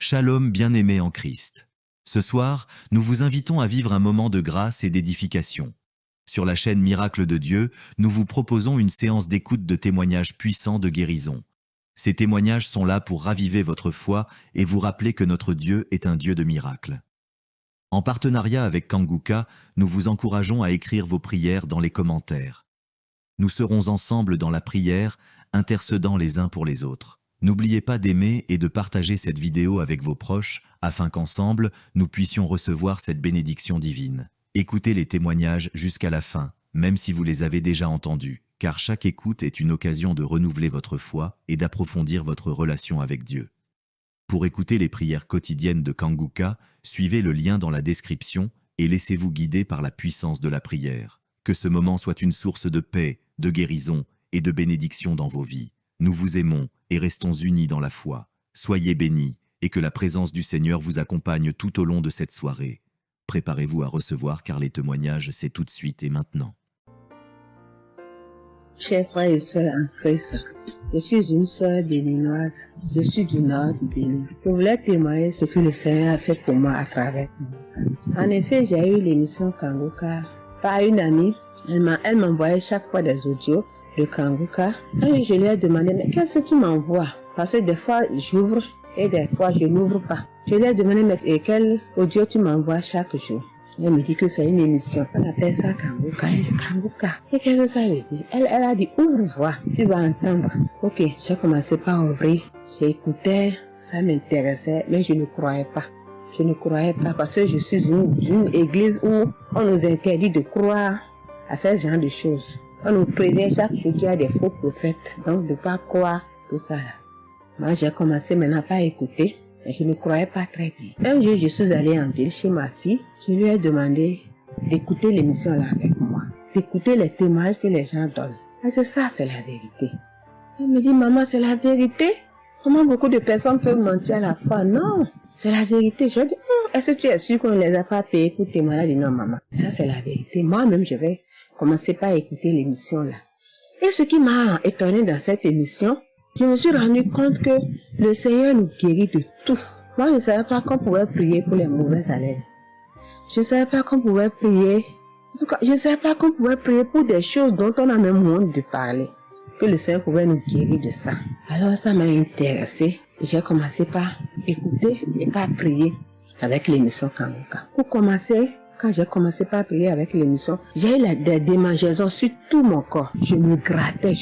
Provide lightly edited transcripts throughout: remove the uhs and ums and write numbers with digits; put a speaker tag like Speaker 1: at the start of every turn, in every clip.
Speaker 1: Shalom bien-aimés en Christ. Ce soir, nous vous invitons à vivre un moment de grâce et d'édification. Sur la chaîne Miracle de Dieu, nous vous proposons une séance d'écoute de témoignages puissants de guérison. Ces témoignages sont là pour raviver votre foi et vous rappeler que notre Dieu est un Dieu de miracles. En partenariat avec Kanguka, nous vous encourageons à écrire vos prières dans les commentaires. Nous serons ensemble dans la prière, intercédant les uns pour les autres. N'oubliez pas d'aimer et de partager cette vidéo avec vos proches afin qu'ensemble, nous puissions recevoir cette bénédiction divine. Écoutez les témoignages jusqu'à la fin, même si vous les avez déjà entendus, car chaque écoute est une occasion de renouveler votre foi et d'approfondir votre relation avec Dieu. Pour écouter les prières quotidiennes de Kanguka, suivez le lien dans la description et laissez-vous guider par la puissance de la prière. Que ce moment soit une source de paix, de guérison et de bénédiction dans vos vies. Nous vous aimons et restons unis dans la foi. Soyez bénis et que la présence du Seigneur vous accompagne tout au long de cette soirée. Préparez-vous à recevoir car les témoignages, c'est tout de suite et maintenant.
Speaker 2: Chers frères et sœurs en Christ, je suis une sœur béninoise, je suis du nord du Bénin. Je voulais témoigner ce que le Seigneur a fait pour moi à travers moi. En effet, j'ai eu l'émission Kanguka par une amie. Elle m'envoyait chaque fois des audios de Kanguka. Et je lui ai demandé, mais qu'est-ce que tu m'envoies? Parce que des fois, j'ouvre et des fois, je n'ouvre pas. Je lui ai demandé, mais quel audio tu m'envoies chaque jour? Elle me dit que c'est une émission. On appelle ça Kanguka. Et Kanguka. Et qu'est-ce que ça veut dire? Elle a dit, ouvre-toi, tu vas entendre. Ok, j'ai commencé par ouvrir. J'écoutais, ça m'intéressait, mais je ne croyais pas. Je ne croyais pas parce que je suis une église où on nous interdit de croire à ce genre de choses. On nous prévient chaque jour qu'il y a des faux prophètes, donc de ne pas croire tout ça. Moi, j'ai commencé maintenant pas à écouter, mais je ne croyais pas très bien. Un jour, je suis allée en ville chez ma fille. Je lui ai demandé d'écouter l'émission là avec moi, d'écouter les témoignages que les gens donnent. Et c'est ça, c'est la vérité. Elle me dit, maman, c'est la vérité? Comment beaucoup de personnes peuvent mentir à la fois? Non, c'est la vérité. Je lui ai dit, est-ce que tu es sûr qu'on ne les a pas payés pour témoigner? Elle dit, non, maman, ça c'est la vérité. Moi-même, je vais commencer par écouter l'émission là. Et ce qui m'a étonné dans cette émission, je me suis rendu compte que le Seigneur nous guérit de tout. Moi, je ne savais pas qu'on pouvait prier pour les mauvaises haleines. Je ne savais pas qu'on pouvait prier. En tout cas, je ne savais pas qu'on pouvait prier pour des choses dont on a même honte de parler. Que le Seigneur pouvait nous guérir de ça. Alors ça m'a intéressé. J'ai commencé par écouter et par prier avec l'émission Kanguka. Pour commencer, quand j'ai commencé par prier avec l'émission, j'ai eu des démangeaisons sur tout mon corps. Je me grattais.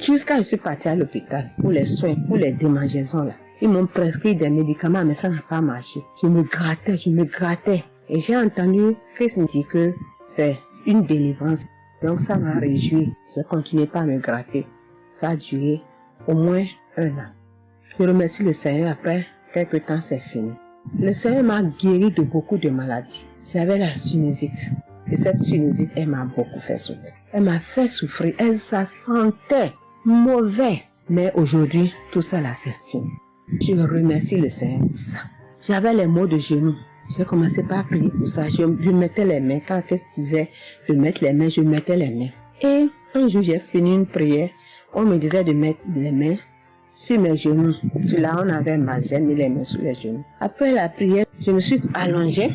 Speaker 2: Jusqu'à ce que je suis partie à l'hôpital pour les soins, pour les démangeaisons là. Ils m'ont prescrit des médicaments, mais ça n'a pas marché. Je me grattais. Et j'ai entendu Christ me dire que c'est une délivrance. Donc ça m'a réjoui. J'ai continué par me gratter. Ça a duré au moins 1 an. Je remercie le Seigneur, après quelques temps c'est fini. Le Seigneur m'a guéri de beaucoup de maladies. J'avais la sinusite. Et cette sinusite, elle m'a beaucoup fait souffrir. Elle m'a fait souffrir. Ça sentait mauvais. Mais aujourd'hui, tout ça là, c'est fini. Je remercie le Seigneur pour ça. J'avais les maux de genoux. J'ai commencé par prier pour ça. Je mettais les mains. Quand qu'est-ce que disait de mettre les mains, je mettais les mains. Et un jour, j'ai fini une prière. On me disait de mettre les mains sur mes genoux. Là, on avait mal. J'ai mis les mains sur les genoux. Après la prière, je me suis allongée.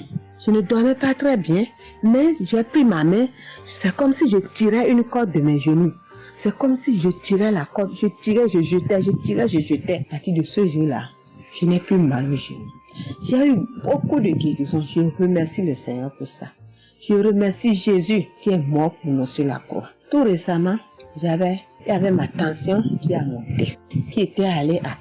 Speaker 2: Je ne dormais pas très bien. Mais j'ai pris ma main. C'est comme si je tirais une corde de mes genoux. C'est comme si je tirais la corde. Je tirais, je jetais. À partir de ce jour-là, je n'ai plus mal aux genoux. J'ai eu beaucoup de guérisons. Je remercie le Seigneur pour ça. Je remercie Jésus qui est mort pour nous sur la croix. Tout récemment, il y avait ma tension qui a monté, qui était allée à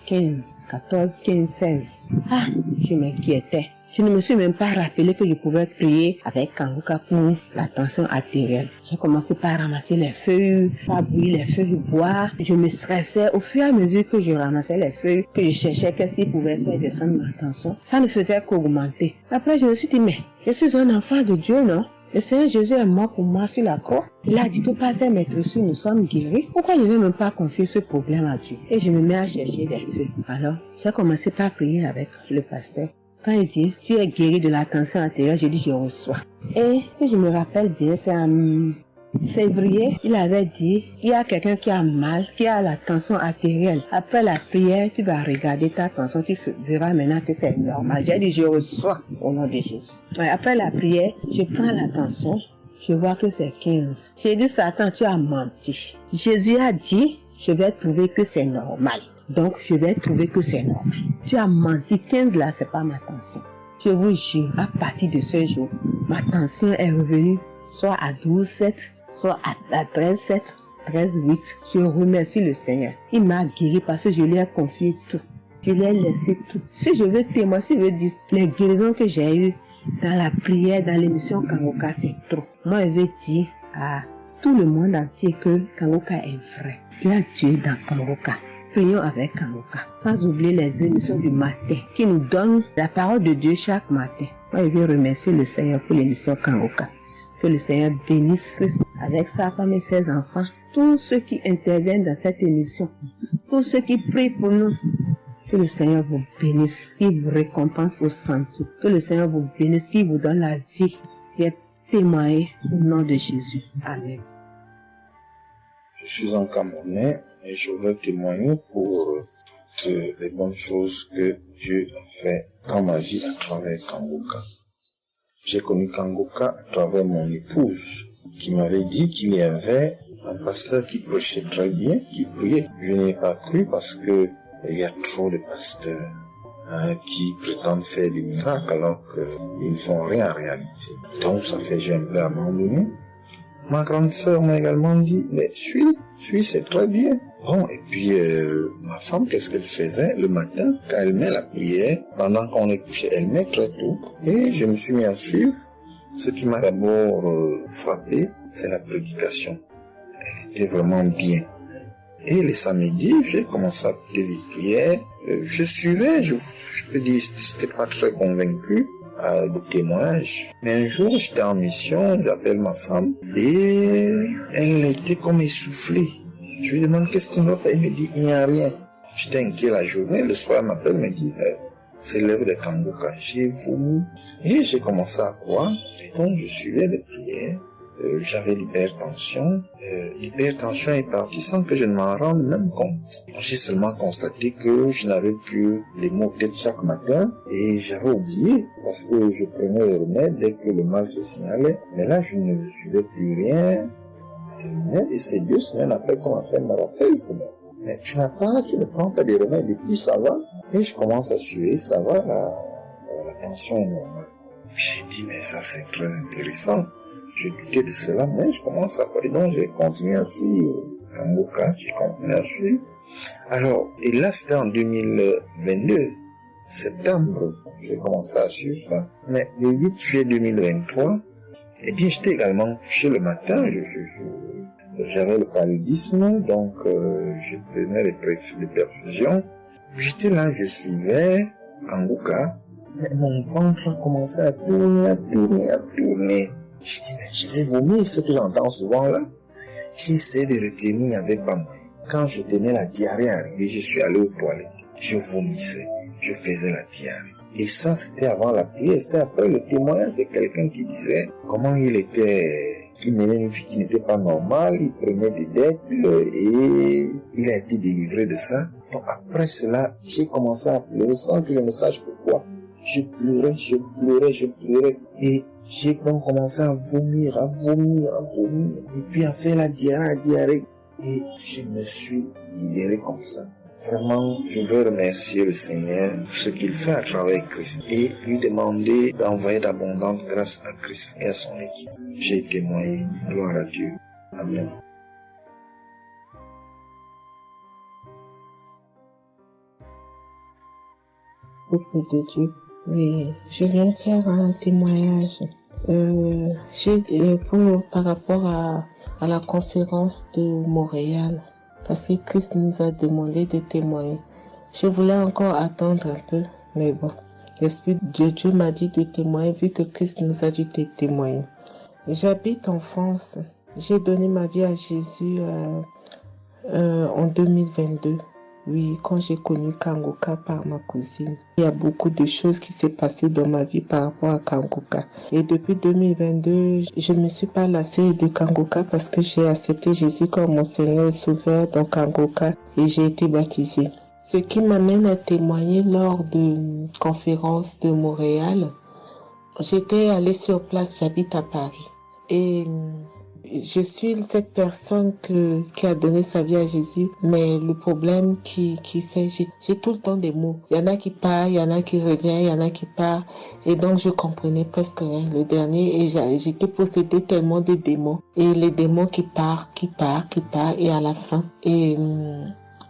Speaker 2: 14, 15, 16. Ah, je m'inquiétais. Je ne me suis même pas rappelé que je pouvais prier avec Kanguka pour la tension artérielle. J'ai commencé par ramasser les feuilles, par bouillir les feuilles bois. Je me stressais au fur et à mesure que je ramassais les feuilles, que je cherchais qu'est-ce qui pouvait faire descendre ma tension. Ça ne faisait qu'augmenter. Après, je me suis dit, mais je suis un enfant de Dieu, non? Le Seigneur Jésus est mort pour moi sur la croix. Il a dit que par ses maîtresses, nous sommes guéris. Pourquoi je ne vais même pas confier ce problème à Dieu? Et je me mets à chercher des feuilles. Alors, j'ai commencé par prier avec le pasteur. Quand il dit, tu es guéri de la tension artérielle, je dis, je reçois. Et si je me rappelle bien, c'est en février, il avait dit, il y a quelqu'un qui a mal, qui a la tension artérielle. Après la prière, tu vas regarder ta tension, tu verras maintenant que c'est normal. J'ai dit, je reçois au nom de Jésus. Après la prière, je prends la tension, je vois que c'est 15. J'ai dit, Satan, tu as menti. Jésus a dit, je vais trouver que c'est normal. Donc, je vais trouver que c'est normal. Tu as menti, 15 là, c'est pas ma tension. Je vous jure, à partir de ce jour, ma tension est revenue soit à 12,7, soit à 13,7, 13,8. Je remercie le Seigneur. Il m'a guéri parce que je lui ai confié tout. Je lui ai laissé tout. Si je veux témoigner, si je veux dire les guérisons que j'ai eues dans la prière, dans l'émission Kangoka, c'est trop. Moi, je veux dire à tout le monde entier que Kangoka est vrai. Il y a Dieu dans Kangoka. Prions avec Kangoka. Sans oublier les émissions du matin qui nous donnent la parole de Dieu chaque matin. Moi, je veux remercier le Seigneur pour l'émission Kangoka. Que le Seigneur bénisse Christ avec sa femme et ses enfants. Tous ceux qui interviennent dans cette émission. Tous ceux qui prient pour nous. Que le Seigneur vous bénisse. Qu'il vous récompense au centre. Que le Seigneur vous bénisse. Qu'il vous donne la vie. J'ai témoigné au nom de Jésus. Amen.
Speaker 3: Je suis un Camerounais et je veux témoigner pour toutes les bonnes choses que Dieu a fait dans ma vie à travers Kangoka. J'ai connu Kangoka à travers mon épouse qui m'avait dit qu'il y avait un pasteur qui prêchait très bien, qui priait. Je n'ai pas cru parce que il y a trop de pasteurs qui prétendent faire des miracles alors qu'ils ne font rien en réalité. Donc ça fait j'ai un peu abandonné. Ma grande sœur m'a également dit, mais suis, c'est très bien. Bon, et puis ma femme, qu'est-ce qu'elle faisait le matin quand elle met la prière, pendant qu'on est couché, elle met très tôt. Et je me suis mis à suivre. Ce qui m'a d'abord frappé, c'est la prédication. Elle était vraiment bien. Et les samedis, j'ai commencé à écouter les prières. Je suivais, je peux dire, j'étais pas très convaincu de témoignages. Mais un jour, j'étais en mission, j'appelle ma femme et elle était comme essoufflée. Je lui demande qu'est-ce qui ne va pas. Elle me dit, il n'y a rien. J'étais inquiet la journée, le soir, elle m'appelle, me dit, c'est l'œuvre de Kangoka. J'ai vomi et j'ai commencé à croire. Et donc, je suivais les prières. J'avais l'hypertension. L'hypertension est partie sans que je ne m'en rende même compte. J'ai seulement constaté que je n'avais plus les maux de tête chaque matin et j'avais oublié parce que je prenais les remèdes dès que le mal se signalait. Mais là, je ne suivais plus rien. Et c'est 2 semaines après qu'on m'a fait me rappeler quand même. Mais tu ne prends pas des remèdes et puis ça va. Et je commence à suivre, ça va, la tension est normale. J'ai dit, mais ça c'est très intéressant. Je doutais de cela, mais je commence à parler. Donc, j'ai continué à suivre Kangoka, j'ai continué à suivre. Alors, et là, c'était en 2022, septembre, j'ai commencé à suivre ça. Mais le 8 juillet 2023, eh bien, j'étais également couché le matin, j'avais le paludisme, donc je prenais les perfusions. J'étais là, je suivais Kangoka, mais mon ventre a commencé à tourner. Je dis, mais je vais vomir, ce que j'entends souvent là. J'ai essayé de retenir, il n'y avait pas moyen. Quand je tenais la diarrhée arrivée, je suis allé aux toilettes. Je vomissais, je faisais la diarrhée. Et ça, c'était avant la prière, c'était après le témoignage de quelqu'un qui disait comment il menait une vie qui n'était pas normale, il prenait des dettes et il a été délivré de ça. Donc après cela, j'ai commencé à pleurer sans que je ne sache pourquoi. Je pleurais. Et j'ai donc commencé à vomir. Et puis à faire la diarrhée. Et je me suis libéré comme ça. Vraiment, je veux remercier le Seigneur pour ce qu'il fait à travers Christ et lui demander d'envoyer d'abondantes grâces à Christ et à son équipe. J'ai témoigné. Gloire à Dieu. Amen.
Speaker 2: Beaucoup de Dieu. Oui, je viens faire un témoignage. Par rapport à la conférence de Montréal, parce que Christ nous a demandé de témoigner. Je voulais encore attendre un peu, mais bon, l'Esprit de Dieu m'a dit de témoigner vu que Christ nous a dit de témoigner. J'habite en France. J'ai donné ma vie à Jésus en 2022.
Speaker 4: Oui, quand j'ai connu Kangoka par ma cousine, il y a beaucoup de choses qui s'est passées dans ma vie par rapport à Kangoka. Et depuis 2022, je ne me suis pas lassée de Kangoka parce que j'ai accepté Jésus comme mon Seigneur et Sauveur dans Kangoka et j'ai été baptisée. Ce qui m'amène à témoigner lors de conférence de Montréal, j'étais allée sur place, j'habite à Paris. Et je suis cette personne qui a donné sa vie à Jésus, mais le problème qui fait, j'ai tout le temps des mots. Il y en a qui partent, il y en a qui reviennent, il y en a qui partent. Et donc, je comprenais presque rien. Le dernier, et j'étais possédée tellement de démons. Et les démons qui partent, et à la fin. Et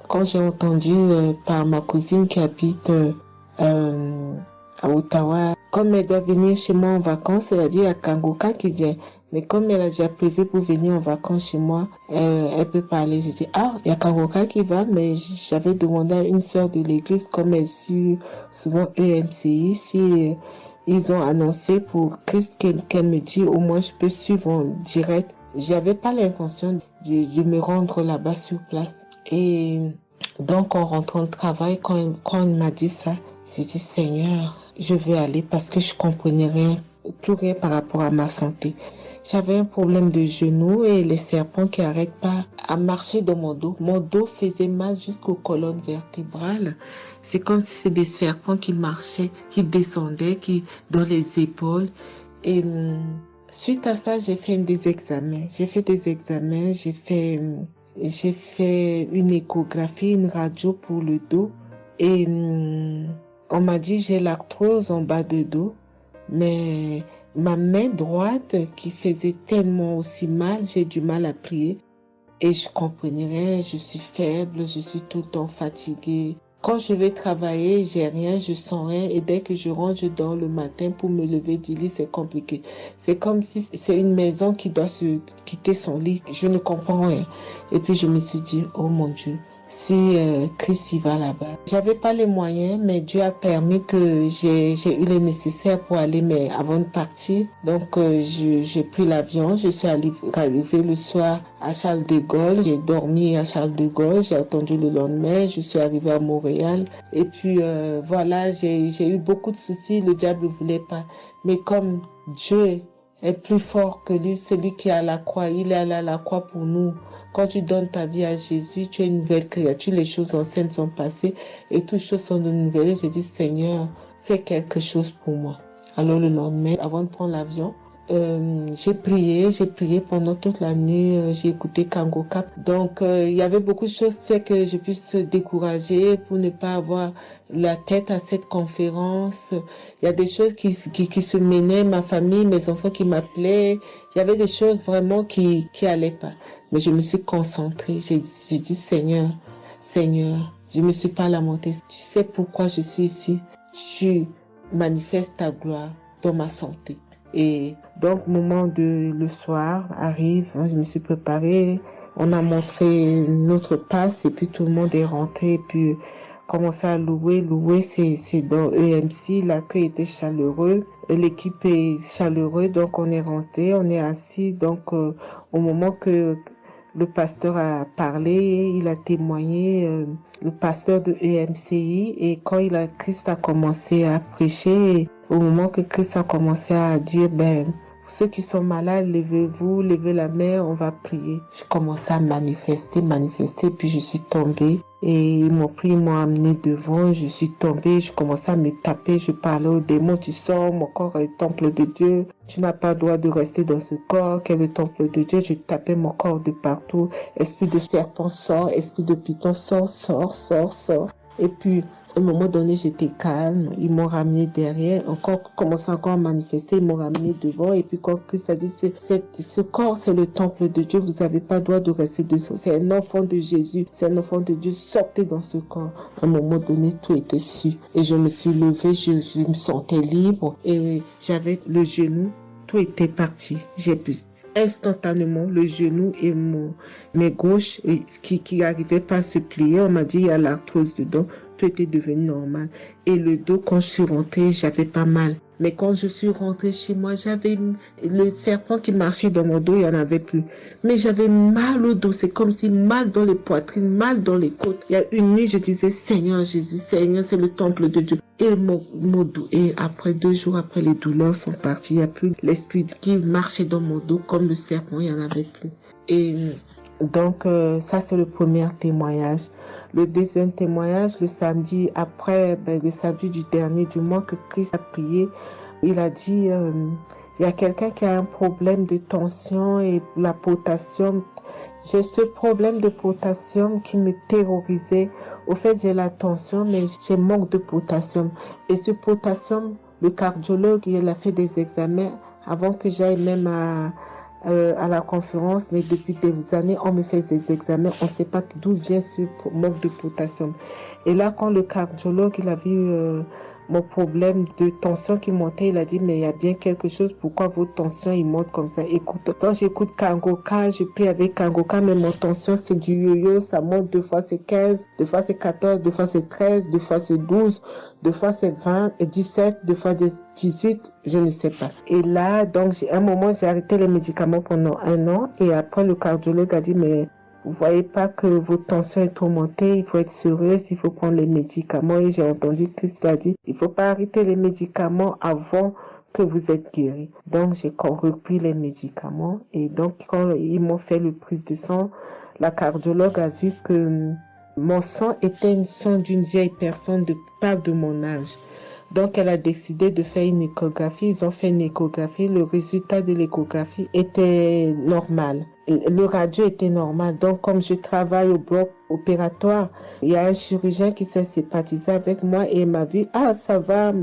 Speaker 4: quand j'ai entendu par ma cousine qui habite à Ottawa, comme elle doit venir chez moi en vacances, elle a dit à Kangoka qui vient. Mais comme elle a déjà prévu pour venir en vacances chez moi, elle peut parler. J'ai dit, il y a Kangoka qui va, mais j'avais demandé à une sœur de l'église, comme elle suit souvent EMCI, si ils ont annoncé pour Christ qu'elle me dit, au moins je peux suivre en direct. J'avais pas l'intention de me rendre là-bas sur place. Et donc, en rentrant au travail, quand elle m'a dit ça, j'ai dit, Seigneur, je vais aller parce que je comprenais rien, plus rien par rapport à ma santé. J'avais un problème de genou et les serpents qui n'arrêtent pas à marcher dans mon dos. Mon dos faisait mal jusqu'aux colonnes vertébrales. C'est comme si c'était des serpents qui marchaient, qui descendaient, dans les épaules. Et suite à ça, j'ai fait des examens. J'ai fait une échographie, une radio pour le dos. Et on m'a dit j'ai l'arthrose en bas de dos. Mais ma main droite qui faisait tellement aussi mal, j'ai du mal à plier. Et je comprenais rien, je suis faible, je suis tout le temps fatiguée. Quand je vais travailler, j'ai rien, je sens rien. Et dès que je rentre, je dors le matin pour me lever du lit, c'est compliqué. C'est comme si c'est une maison qui doit se quitter son lit. Je ne comprends rien. Et puis je me suis dit, oh mon Dieu, si Christ y va là-bas. J'avais pas les moyens, mais Dieu a permis que j'ai eu les nécessaires pour aller, mais avant de partir. Donc j'ai pris l'avion, je suis arrivée le soir à Charles de Gaulle, j'ai dormi à Charles de Gaulle, j'ai attendu le lendemain, je suis arrivée à Montréal. Et puis voilà, j'ai eu beaucoup de soucis, le diable ne voulait pas. Mais comme Dieu est plus fort que lui, celui qui est à la croix, il est allé à la croix pour nous. Quand tu donnes ta vie à Jésus, tu es une nouvelle créature, les choses anciennes sont passées et toutes choses sont de nouvelles. J'ai dit, Seigneur, fais quelque chose pour moi. Alors le lendemain, avant de prendre l'avion, j'ai prié pendant toute la nuit, j'ai écouté Kangoka. Donc il y avait beaucoup de choses qui fait que je puisse décourager pour ne pas avoir la tête à cette conférence. Il y a des choses qui se menaient, ma famille, mes enfants qui m'appelaient. Il y avait des choses vraiment qui allaient pas. Mais je me suis concentrée. J'ai dit, Seigneur, je me suis pas lamentée. Tu sais pourquoi je suis ici. Tu manifestes ta gloire dans ma santé. Et donc, le soir arrive, je me suis préparée, on a montré notre passe et puis tout le monde est rentré et puis commencé à louer, c'est dans EMC, l'accueil était chaleureux, l'équipe est chaleureuse, donc on est rentré, on est assis, donc au moment que le pasteur a parlé, il a témoigné, le pasteur de EMCI, et quand Christ a commencé à prêcher, au moment que Christ a commencé à dire, ceux qui sont malades, levez-vous, levez la main, on va prier. Je commençais à manifester, puis je suis tombée. Et ils m'ont pris, ils m'ont amené devant, je suis tombée, je commençais à me taper, je parlais aux démons, tu sors, mon corps est le temple de Dieu, tu n'as pas le droit de rester dans ce corps, qui est le temple de Dieu, je tapais mon corps de partout, esprit de serpent sort, esprit de python sort. Et puis, à un moment donné, j'étais calme. Ils m'ont ramené derrière. Commençé encore à manifester. Ils m'ont ramené devant. Et puis, quand Christ a dit, ce corps, c'est le temple de Dieu. Vous n'avez pas le droit de rester dessous. C'est un enfant de Jésus. C'est un enfant de Dieu. Sortez dans ce corps. À un moment donné, tout était su. Et je me suis levée. Je me sentais libre. Et j'avais le genou. Tout était parti. J'ai pu instantanément le genou et mes gauches qui n'arrivaient pas à se plier. On m'a dit, il y a l'arthrose dedans. Tout tout était devenu normal. Et le dos, quand je suis rentrée, j'avais pas mal. Mais quand je suis rentrée chez moi, j'avais le serpent qui marchait dans mon dos, il n'y en avait plus. Mais j'avais mal au dos, c'est comme si mal dans les poitrines, mal dans les côtes. Il y a une nuit, je disais, Seigneur Jésus, Seigneur, c'est le temple de Dieu. Et mon dos, et après 2 jours après, les douleurs sont parties. Il n'y a plus l'esprit qui marchait dans mon dos comme le serpent, il n'y en avait plus. Et donc, ça, c'est le premier témoignage. Le deuxième témoignage, le samedi après, le samedi du dernier du mois que Christ a prié, il a dit, il y a quelqu'un qui a un problème de tension et la potassium. J'ai ce problème de potassium qui me terrorisait. Au fait, j'ai la tension, mais j'ai manque de potassium. Et ce potassium, le cardiologue, il a fait des examens avant que j'aille même à la conférence, mais depuis des années, on me fait des examens, on ne sait pas d'où vient ce manque de potassium. Et là, quand le cardiologue, il a vu mon problème de tension qui montait, il a dit, mais il y a bien quelque chose, pourquoi vos tensions, ils montent comme ça? Écoute, quand j'écoute Kangoka, je prie avec Kangoka, mais mon tension, c'est du yo-yo, ça monte, 2 fois c'est 15, 2 fois c'est 14, 2 fois c'est 13, 2 fois c'est 12, 2 fois c'est 20, et 17, 2 fois 18, je ne sais pas. Et là, donc, à un moment, j'ai arrêté les médicaments pendant 1 an, et après, le cardiologue a dit, mais vous voyez pas que votre tension est trop montée, il faut être sérieuse, il faut prendre les médicaments. Et j'ai entendu Christ a dit, il faut pas arrêter les médicaments avant que vous êtes guéri. Donc, j'ai repris les médicaments. Et donc, quand ils m'ont fait le prise de sang, la cardiologue a vu que mon sang était une sang d'une vieille personne, pas de mon âge. Donc, elle a décidé de faire une échographie. Ils ont fait une échographie. Le résultat de l'échographie était normal. Le radio était normal. Donc, comme je travaille au bloc opératoire, il y a un chirurgien qui s'est sympathisé avec moi et il m'a vu. Ah, ça va,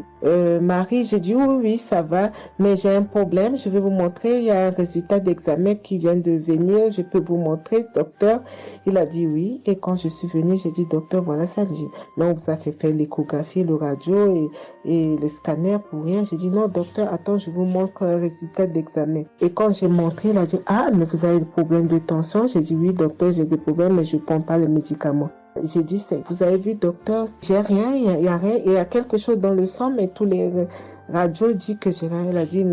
Speaker 4: Marie? J'ai dit oui, ça va, mais j'ai un problème. Je vais vous montrer. Il y a un résultat d'examen qui vient de venir. Je peux vous montrer, docteur? Il a dit oui. Et quand je suis venue, j'ai dit, docteur, voilà ça. Dit, non, vous avez fait l'échographie, le radio et le scanner pour rien. J'ai dit, non, docteur, attends, je vous montre un résultat d'examen. Et quand j'ai montré, il a dit, ah, mais vous avez des problèmes de tension? J'ai dit, oui, docteur, j'ai des problèmes, mais je ne prends pas les médicaments. J'ai dit, vous avez vu, docteur, j'ai rien, il y a rien, il y a quelque chose dans le sang, mais tous les radios disent que j'ai rien. Elle a dit,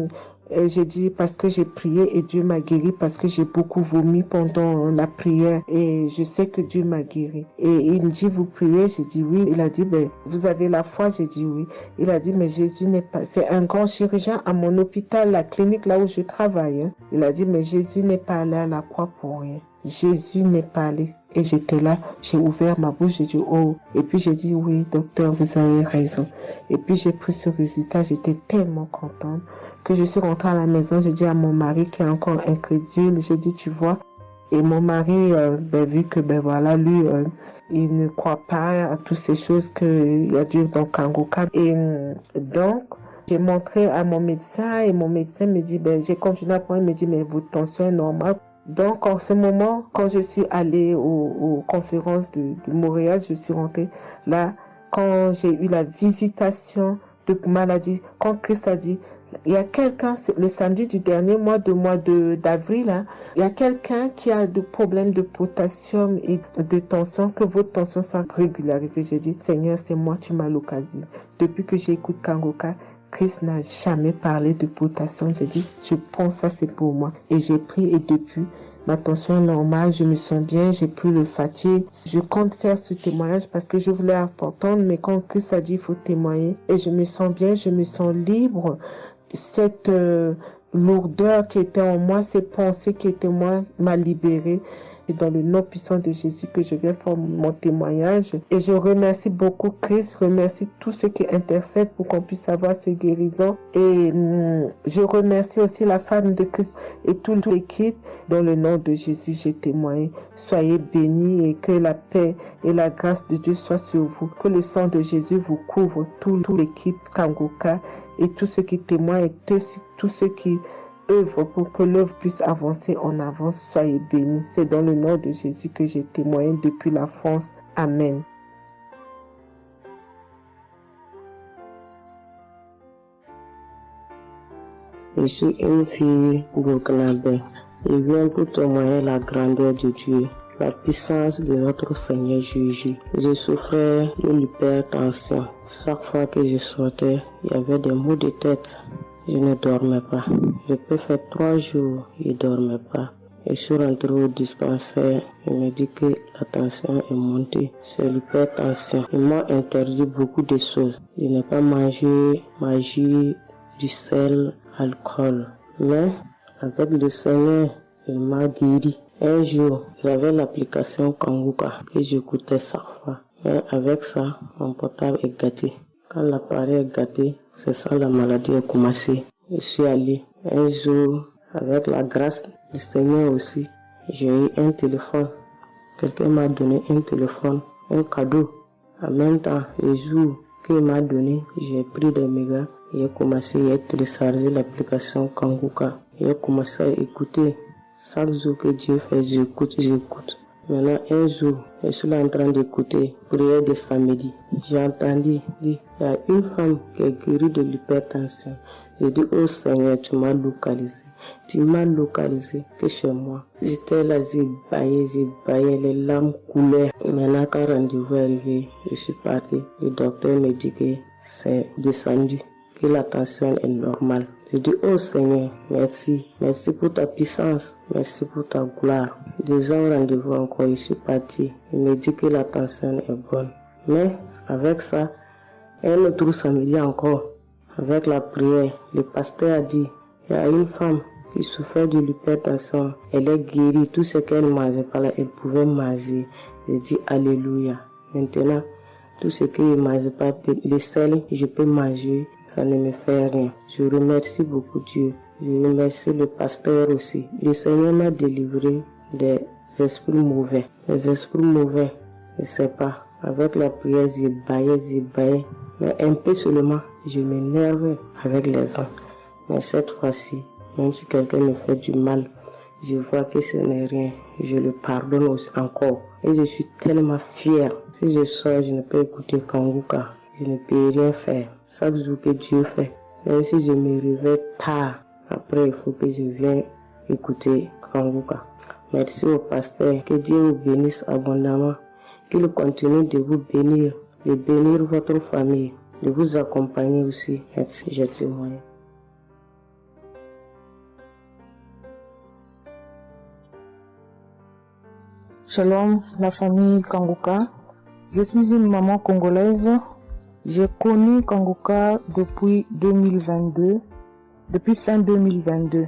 Speaker 4: j'ai dit parce que j'ai prié et Dieu m'a guéri, parce que j'ai beaucoup vomi pendant la prière et je sais que Dieu m'a guéri. Et il me dit, vous priez? J'ai dit oui. Il a dit, vous avez la foi? J'ai dit oui. Il a dit, mais Jésus n'est pas, c'est un grand chirurgien à mon hôpital, la clinique là où je travaille. Hein. Il a dit, mais Jésus n'est pas allé à la croix pour rien. Jésus n'est pas allé. Et j'étais là, j'ai ouvert ma bouche, j'ai dit oh. Et puis j'ai dit oui, docteur, vous avez raison. Et puis j'ai pris ce résultat, j'étais tellement contente que je suis rentrée à la maison, j'ai dit à mon mari qui est encore incrédule, j'ai dit tu vois. Et mon mari, vu que voilà, lui, il ne croit pas à toutes ces choses qu'il y a Dieu dans Kangoka. Et donc, j'ai montré à mon médecin et mon médecin me dit, j'ai continué à prendre, il me dit, mais votre tension est normale. Donc, en ce moment, quand je suis allée aux conférences de Montréal, je suis rentrée là, quand j'ai eu la visitation de maladie, quand Christ a dit, il y a quelqu'un, le samedi du dernier mois d'avril, hein, il y a quelqu'un qui a des problèmes de potassium et de tension, que votre tension soit régularisée. J'ai dit, Seigneur, c'est moi, tu m'as l'occasion. Depuis que j'écoute Kangoka, Christ n'a jamais parlé de potassium. J'ai dit, je prends ça, c'est pour moi. Et j'ai pris et depuis, ma tension est normale, je me sens bien, j'ai plus le fatigue. Je compte faire ce témoignage parce que je voulais entendre, mais quand Christ a dit, il faut témoigner. Et je me sens bien, je me sens libre. Cette lourdeur qui était en moi, ces pensées qui étaient en moi, m'a libérée. C'est dans le nom puissant de Jésus que je viens faire mon témoignage. Et je remercie beaucoup Christ, je remercie tous ceux qui intercèdent pour qu'on puisse avoir ce guérison. Et je remercie aussi la femme de Christ et toute l'équipe. Dans le nom de Jésus, j'ai témoigné. Soyez bénis et que la paix et la grâce de Dieu soient sur vous. Que le sang de Jésus vous couvre, toute l'équipe Kangoka et tous ceux qui témoignent et tous ceux qui œuvre pour que l'œuvre puisse avancer en avant. Soyez bénis. C'est dans le nom de Jésus que j'ai témoigné depuis la France. Amen.
Speaker 5: Je suis une fille burkinabé. Je viens pour témoigner la grandeur de Dieu.
Speaker 4: la puissance de notre Seigneur Jésus. Je souffrais de l'hypertension. Chaque fois que je sortais, il y avait des maux de tête. Je ne dormais pas. Je peux faire 3 jours, je ne dormais pas. Je suis rentré au dispensaire, il m'a dit que la tension est montée, c'est l'hypertension. Ils m'ont interdit beaucoup de choses. Je n'ai pas mangé, du sel, alcool. Mais avec le Seigneur, il m'a guéri. Un jour, j'avais l'application Kanguka que j'écoutais chaque fois. Mais avec ça, mon portable est gâté. Quand l'appareil est gâté, c'est ça la maladie a commencé. Je suis allé un jour, avec la grâce du Seigneur aussi, j'ai eu un téléphone. Quelqu'un m'a donné un téléphone, un cadeau. En même temps, le jour qu'il m'a donné, j'ai pris des mégas et j'ai commencé à télécharger l'application Kanguka. J'ai commencé à écouter. Chaque jour que Dieu fait, j'écoute. Maintenant, un jour, je suis là en train d'écouter prière de samedi. J'ai entendu dire, il y a une femme qui est guérie de l'hypertension. J'ai dit, oh Seigneur, tu m'as localisé. Tu m'as localisé que chez moi. J'étais là, j'ai baillé, les larmes coulaient. Maintenant, quand le rendez-vous est arrivé, je suis parti. Le docteur me dit que c'est descendu, que la tension est normale. Je dis, oh Seigneur, merci. Merci pour ta puissance. Merci pour ta gloire. Déjà au rendez-vous encore, je suis parti. Il me dit que la tension est bonne. Mais avec ça, un autre samedi encore, avec la prière, le pasteur a dit, il y a une femme qui souffrait de l'hypertension. Elle est guérie. Tout ce qu'elle ne mangeait pas là, elle pouvait manger. J'ai dit, alléluia. Maintenant, tout ce que je ne mange pas, le sel, je peux manger, ça ne me fait rien. Je remercie beaucoup Dieu. Je remercie le pasteur aussi. Le Seigneur m'a délivré des esprits mauvais. Les esprits mauvais, je ne sais pas. Avec la prière, j'ai baillé. Mais un peu seulement, je m'énerve avec les gens. Mais cette fois-ci, même si quelqu'un me fait du mal, je vois que ce n'est rien. Je le pardonne aussi encore. Et je suis tellement fière. Si je sors, je ne peux écouter Kanguka. Je ne peux rien faire. Chaque jour que Dieu fait. Même si je me réveille tard, après il faut que je vienne écouter Kanguka. Merci au pasteur. Que Dieu vous bénisse abondamment. Qu'il continue de vous bénir, de bénir votre famille, de vous accompagner aussi. Merci, je témoigne.
Speaker 5: Shalom, la famille Kanguka. Je suis une maman congolaise. J'ai connu Kanguka depuis 2022, depuis fin 2022.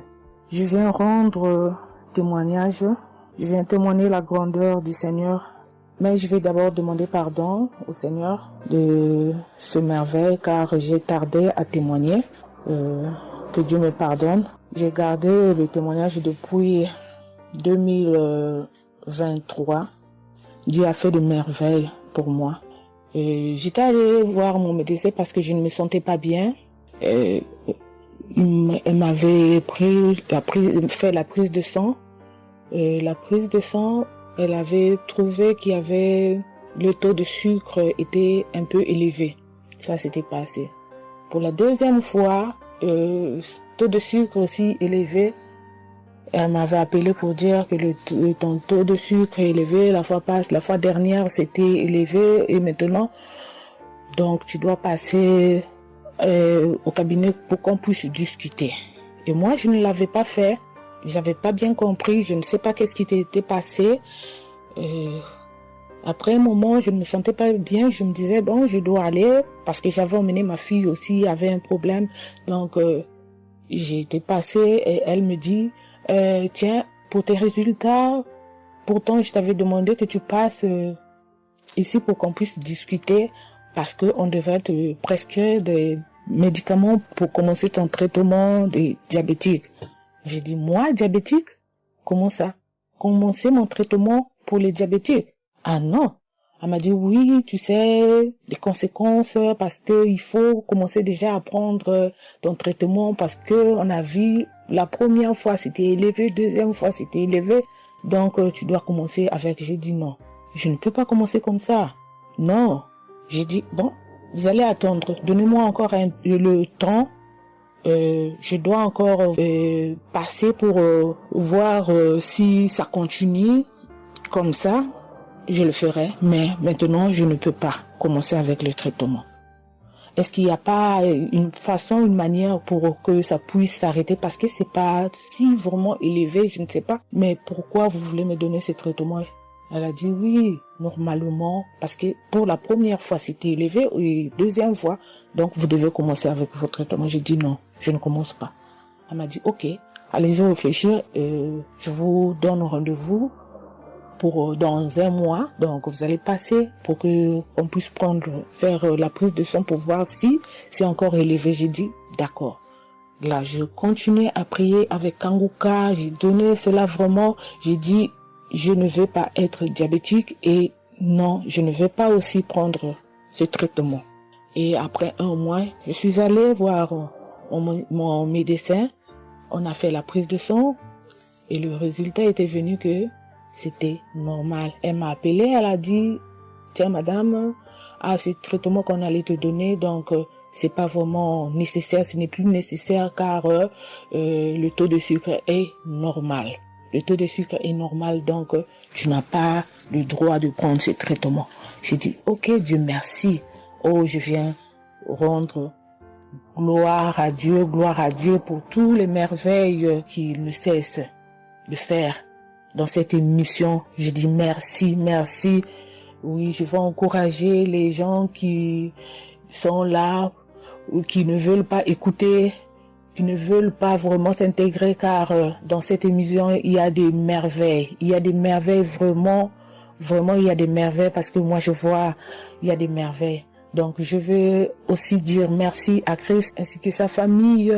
Speaker 5: Je viens rendre témoignage. Je viens témoigner la grandeur du Seigneur. Mais je vais d'abord demander pardon au Seigneur de ce merveille car j'ai tardé à témoigner. Que Dieu me pardonne. J'ai gardé le témoignage depuis 2023. Dieu a fait de merveilles pour moi. J'étais allée voir mon médecin parce que je ne me sentais pas bien. Elle m'avait fait la prise de sang. La prise de sang, elle avait trouvé qu'il y avait le taux de sucre était un peu élevé. Ça s'était passé. Pour la deuxième fois, taux de sucre aussi élevé. Elle m'avait appelé pour dire que ton taux de sucre est élevé. La fois dernière, c'était élevé et maintenant, donc tu dois passer au cabinet pour qu'on puisse discuter. Et moi, je ne l'avais pas fait. J'avais pas bien compris. Je ne sais pas qu'est-ce qui était passé. Après un moment, je ne me sentais pas bien. Je me disais, bon, je dois aller parce que j'avais emmené ma fille aussi, avait un problème. Donc, j'ai été passée et elle me dit, tiens, pour tes résultats, pourtant je t'avais demandé que tu passes ici pour qu'on puisse discuter parce qu'on devrait te prescrire des médicaments pour commencer ton traitement de diabétique. J'ai dit, moi, diabétique? Comment ça? Commencer mon traitement pour les diabétiques? Ah non. Elle m'a dit, oui, tu sais, les conséquences, parce que il faut commencer déjà à prendre ton traitement parce que on a vu la première fois c'était élevé, deuxième fois c'était élevé, donc tu dois commencer avec. J'ai dit non, je ne peux pas commencer comme ça. Non. J'ai dit, bon, vous allez attendre, donnez-moi encore le temps. Je dois encore passer pour voir si ça continue. comme ça, je le ferai, mais maintenant, je ne peux pas commencer avec le traitement. Est-ce qu'il n'y a pas une façon, une manière pour que ça puisse s'arrêter? Parce que c'est pas si vraiment élevé, je ne sais pas. Mais pourquoi vous voulez me donner ce traitement? Elle a dit oui, normalement, parce que pour la première fois, c'était élevé, et deuxième fois, donc vous devez commencer avec votre traitement. J'ai dit non, je ne commence pas. Elle m'a dit ok, allez-y réfléchir, je vous donne rendez-vous pour dans un mois, donc vous allez passer pour que on puisse faire la prise de sang pour voir si c'est encore élevé. J'ai dit d'accord. Là, je continuais à prier avec Kanguka, j'ai donné cela vraiment, j'ai dit je ne veux pas être diabétique et non, je ne veux pas aussi prendre ce traitement. Et après un mois, je suis allée voir mon médecin, on a fait la prise de sang et le résultat était venu que c'était normal. Elle m'a appelé, elle a dit, tiens madame, ce traitement qu'on allait te donner, donc c'est pas vraiment nécessaire, ce n'est plus nécessaire car le taux de sucre est normal. Le taux de sucre est normal, donc tu n'as pas le droit de prendre ce traitement. J'ai dit, ok, Dieu merci. Oh, je viens rendre gloire à Dieu pour toutes les merveilles qu'il ne cesse de faire dans cette émission. Je dis merci, merci. Oui, je vais encourager les gens qui sont là ou qui ne veulent pas écouter, qui ne veulent pas vraiment s'intégrer, car dans cette émission, il y a des merveilles. Il y a des merveilles vraiment, il y a des merveilles parce que moi je vois, il y a des merveilles. Donc je veux aussi dire merci à Christ ainsi que sa famille,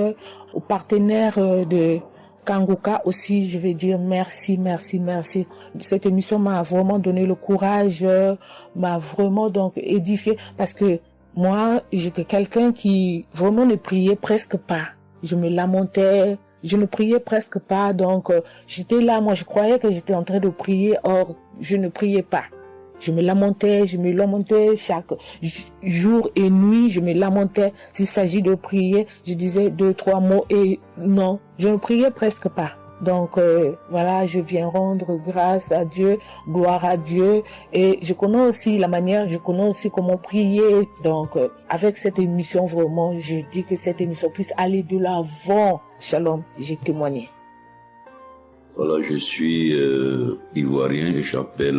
Speaker 5: aux partenaires de Kanguka aussi, je vais dire merci. Cette émission m'a vraiment donné le courage, m'a vraiment donc édifié parce que moi, j'étais quelqu'un qui vraiment ne priait presque pas. Je me lamentais, je ne priais presque pas, donc j'étais là, moi je croyais que j'étais en train de prier, or je ne priais pas. Je me lamentais chaque jour et nuit, je me lamentais. S'il s'agit de prier, je disais 2-3 mots et non, je ne priais presque pas. Donc voilà, je viens rendre grâce à Dieu, gloire à Dieu, et je connais aussi comment prier. Donc avec cette émission, vraiment, je dis que cette émission puisse aller de l'avant. Shalom, j'ai témoigné.
Speaker 6: Voilà, je suis ivoirien et j'appelle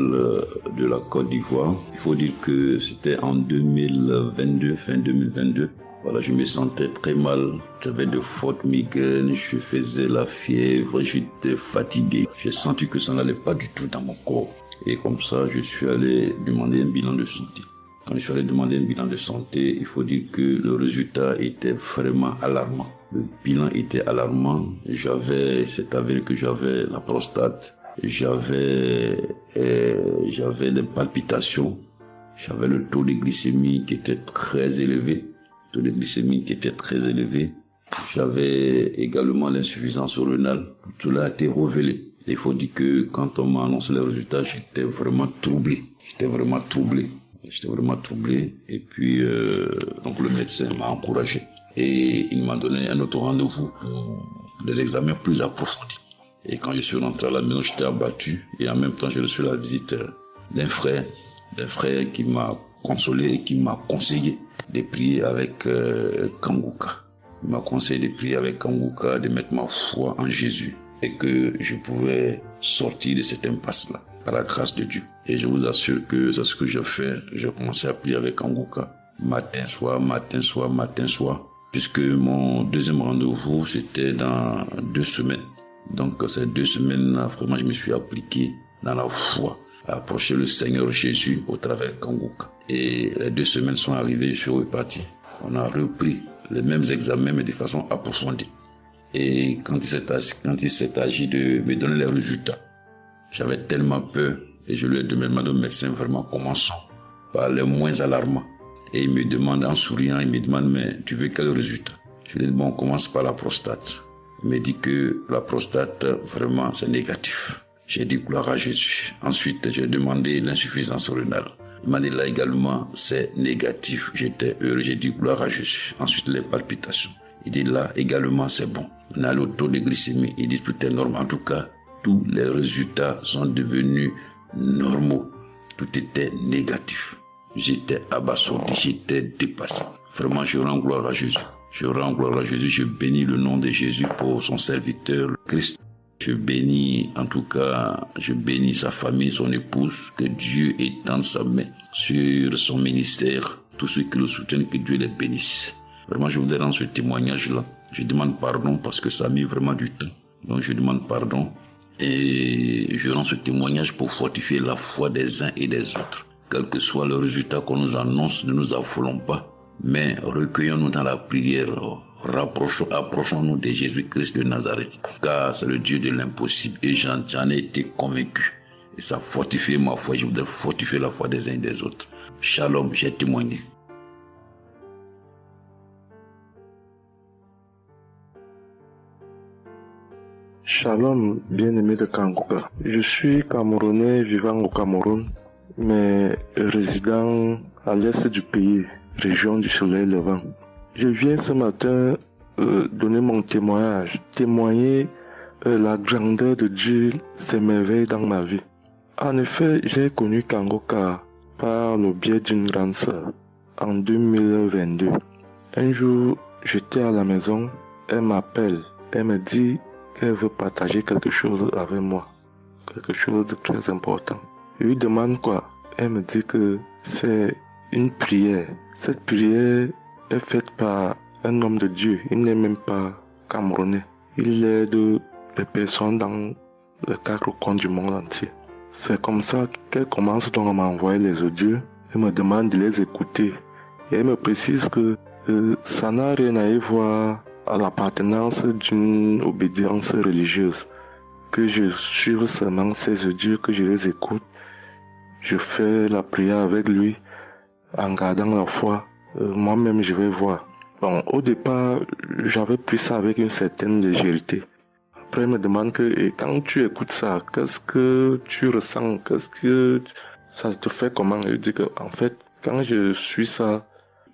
Speaker 6: de la Côte d'Ivoire. Il faut dire que c'était en 2022, fin 2022. Voilà, je me sentais très mal. J'avais de fortes migraines, je faisais la fièvre, j'étais fatigué. J'ai senti que ça n'allait pas du tout dans mon corps. Et comme ça, je suis allé demander un bilan de santé. Quand je suis allé demander un bilan de santé, il faut dire que le résultat était vraiment alarmant. Le bilan était alarmant. C'est avéré que j'avais la prostate, j'avais des palpitations, j'avais le taux de glycémie qui était très élevé. J'avais également l'insuffisance rénale. Tout cela a été révélé. Il faut dire que quand on m'a annoncé les résultats, j'étais vraiment troublé. Et puis, donc le médecin m'a encouragé. Et il m'a donné un autre rendez-vous pour des examens plus approfondis. Et quand je suis rentré à la maison, j'étais abattu. Et en même temps, j'ai reçu la visite d'un frère qui m'a consolé et qui m'a conseillé de prier avec Kanguka. Il m'a conseillé de prier avec Kanguka, de mettre ma foi en Jésus et que je pouvais sortir de cette impasse-là par la grâce de Dieu. Et je vous assure que c'est ce que j'ai fait. J'ai commencé à prier avec Kanguka matin, soir. Puisque mon deuxième rendez-vous, c'était dans 2 semaines. Donc, ces 2 semaines-là, vraiment, je me suis appliqué dans la foi, à approcher le Seigneur Jésus au travers de Kanguka. Et les 2 semaines sont arrivées, je suis reparti. On a repris les mêmes examens, mais de façon approfondie. Et quand il s'est agi de me donner les résultats, j'avais tellement peur. Et je lui ai demandé au médecin, vraiment, commençons par les moins alarmants. Et il me demande en souriant, mais tu veux quel résultat? Je lui ai dit, bon, on commence par la prostate. Il me dit que la prostate, vraiment, c'est négatif. J'ai dit gloire à Jésus. Ensuite, j'ai demandé l'insuffisance rénale. Il m'a dit là également, c'est négatif. J'étais heureux, j'ai dit gloire à Jésus. Ensuite, les palpitations. Il dit là également, c'est bon. On a le taux de glycémie. Il dit tout est normal. En tout cas, tous les résultats sont devenus normaux. Tout était négatif. J'étais abasourdi, j'étais dépassé. Vraiment, je rends gloire à Jésus. Je rends gloire à Jésus. Je bénis le nom de Jésus pour son serviteur, le Christ. Je bénis, en tout cas, je bénis sa famille, son épouse, que Dieu étende sa main sur son ministère. Tous ceux qui le soutiennent, que Dieu les bénisse. Vraiment, je voudrais rendre ce témoignage-là. Je demande pardon parce que ça a mis vraiment du temps. Donc, je demande pardon. Et je rends ce témoignage pour fortifier la foi des uns et des autres. Quel que soit le résultat qu'on nous annonce, ne nous affolons pas. Mais recueillons-nous dans la prière. Approchons-nous de Jésus-Christ de Nazareth. Car c'est le Dieu de l'impossible. Et j'en ai été convaincu. Et ça fortifie ma foi. Je voudrais fortifier la foi des uns et des autres. Shalom, j'ai témoigné.
Speaker 7: Shalom, bien-aimé de Kanguka. Je suis Camerounais vivant au Cameroun, mais résident à l'est du pays, région du soleil levant. Je viens ce matin donner mon témoignage, témoigner la grandeur de Dieu, ses merveilles dans ma vie. En effet, j'ai connu Kanguka par le biais d'une grande sœur en 2022. Un jour, j'étais à la maison, elle m'appelle, elle me dit qu'elle veut partager quelque chose avec moi, quelque chose de très important. Je lui demande quoi? Elle me dit que c'est une prière. Cette prière est faite par un homme de Dieu. Il n'est même pas camerounais. Il aide les personnes dans les 4 coins du monde entier. C'est comme ça qu'elle commence donc à m'envoyer les audios. Elle me demande de les écouter. Et elle me précise que ça n'a rien à y voir à l'appartenance d'une obédience religieuse. Que je suive seulement ces audios, que je les écoute. Je fais la prière avec lui en gardant la foi. Moi-même, je vais voir. Bon, au départ, j'avais pris ça avec une certaine légèreté. Après, il me demande que, et quand tu écoutes ça, qu'est-ce que tu ressens? Qu'est-ce que ça te fait comment? Je dis que, en fait, quand je suis ça,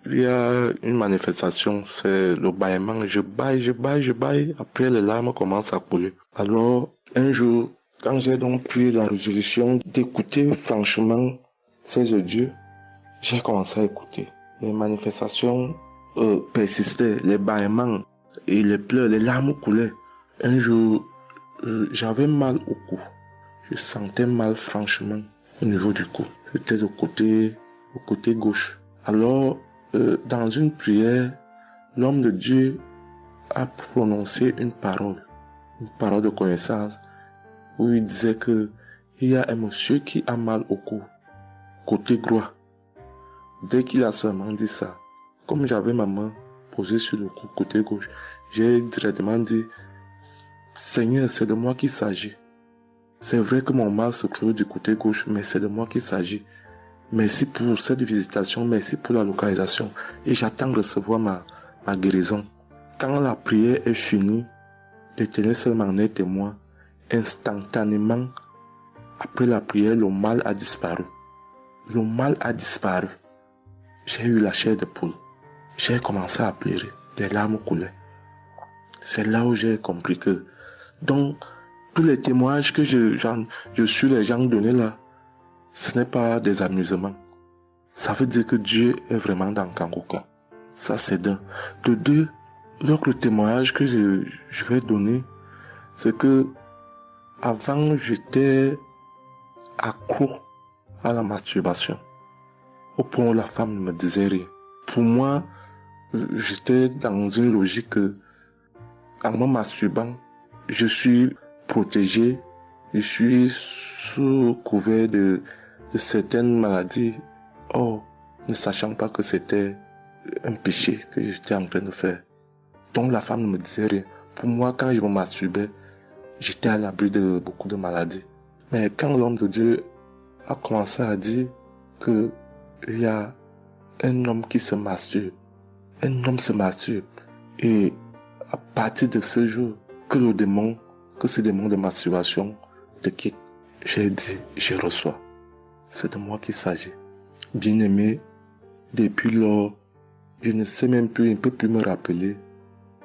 Speaker 7: il y a une manifestation, c'est le bâillement. Je baille. Après, les larmes commencent à couler. Alors, un jour, quand j'ai donc pris la résolution d'écouter franchement ces audios, j'ai commencé à écouter. Les manifestations persistaient, les bâillements et les pleurs, les larmes coulaient. Un jour, j'avais mal au cou. Je sentais mal franchement au niveau du cou. J'étais au côté gauche. Alors, dans une prière, l'homme de Dieu a prononcé une parole de connaissance, où il disait que il y a un monsieur qui a mal au cou, côté droit. Dès qu'il a seulement dit ça, comme j'avais ma main posée sur le cou, côté gauche, j'ai directement dit, Seigneur, c'est de moi qu'il s'agit. C'est vrai que mon mal se trouve du côté gauche, mais c'est de moi qu'il s'agit. Merci pour cette visitation, merci pour la localisation. Et j'attends de recevoir ma guérison. Quand la prière est finie, l'Éternel seulement est témoin. Instantanément, après la prière, le mal a disparu. Le mal a disparu. J'ai eu la chair de poule. J'ai commencé à pleurer. Des larmes coulaient. C'est là où j'ai compris que, donc, tous les témoignages que je suis les gens donnés là, ce n'est pas des amusements. Ça veut dire que Dieu est vraiment dans Kanguka. Ça, c'est d'un. De deux, l'autre témoignage que je vais donner, c'est que avant, j'étais accro à la masturbation. Au point où la femme ne me disait rien. Pour moi, j'étais dans une logique que, en me masturbant, je suis protégé, je suis sous couvert de certaines maladies. Oh, ne sachant pas que c'était un péché que j'étais en train de faire. Donc la femme ne me disait rien. Pour moi, quand je me masturbais, j'étais à l'abri de beaucoup de maladies. Mais quand l'homme de Dieu a commencé à dire que il y a un homme qui se masturbe, un homme se masturbe, et à partir de ce jour, que ce démon de masturbation te quitte, j'ai dit, je reçois. C'est de moi qu'il s'agit. Bien-aimé, depuis lors, je ne sais même plus, je ne peux plus me rappeler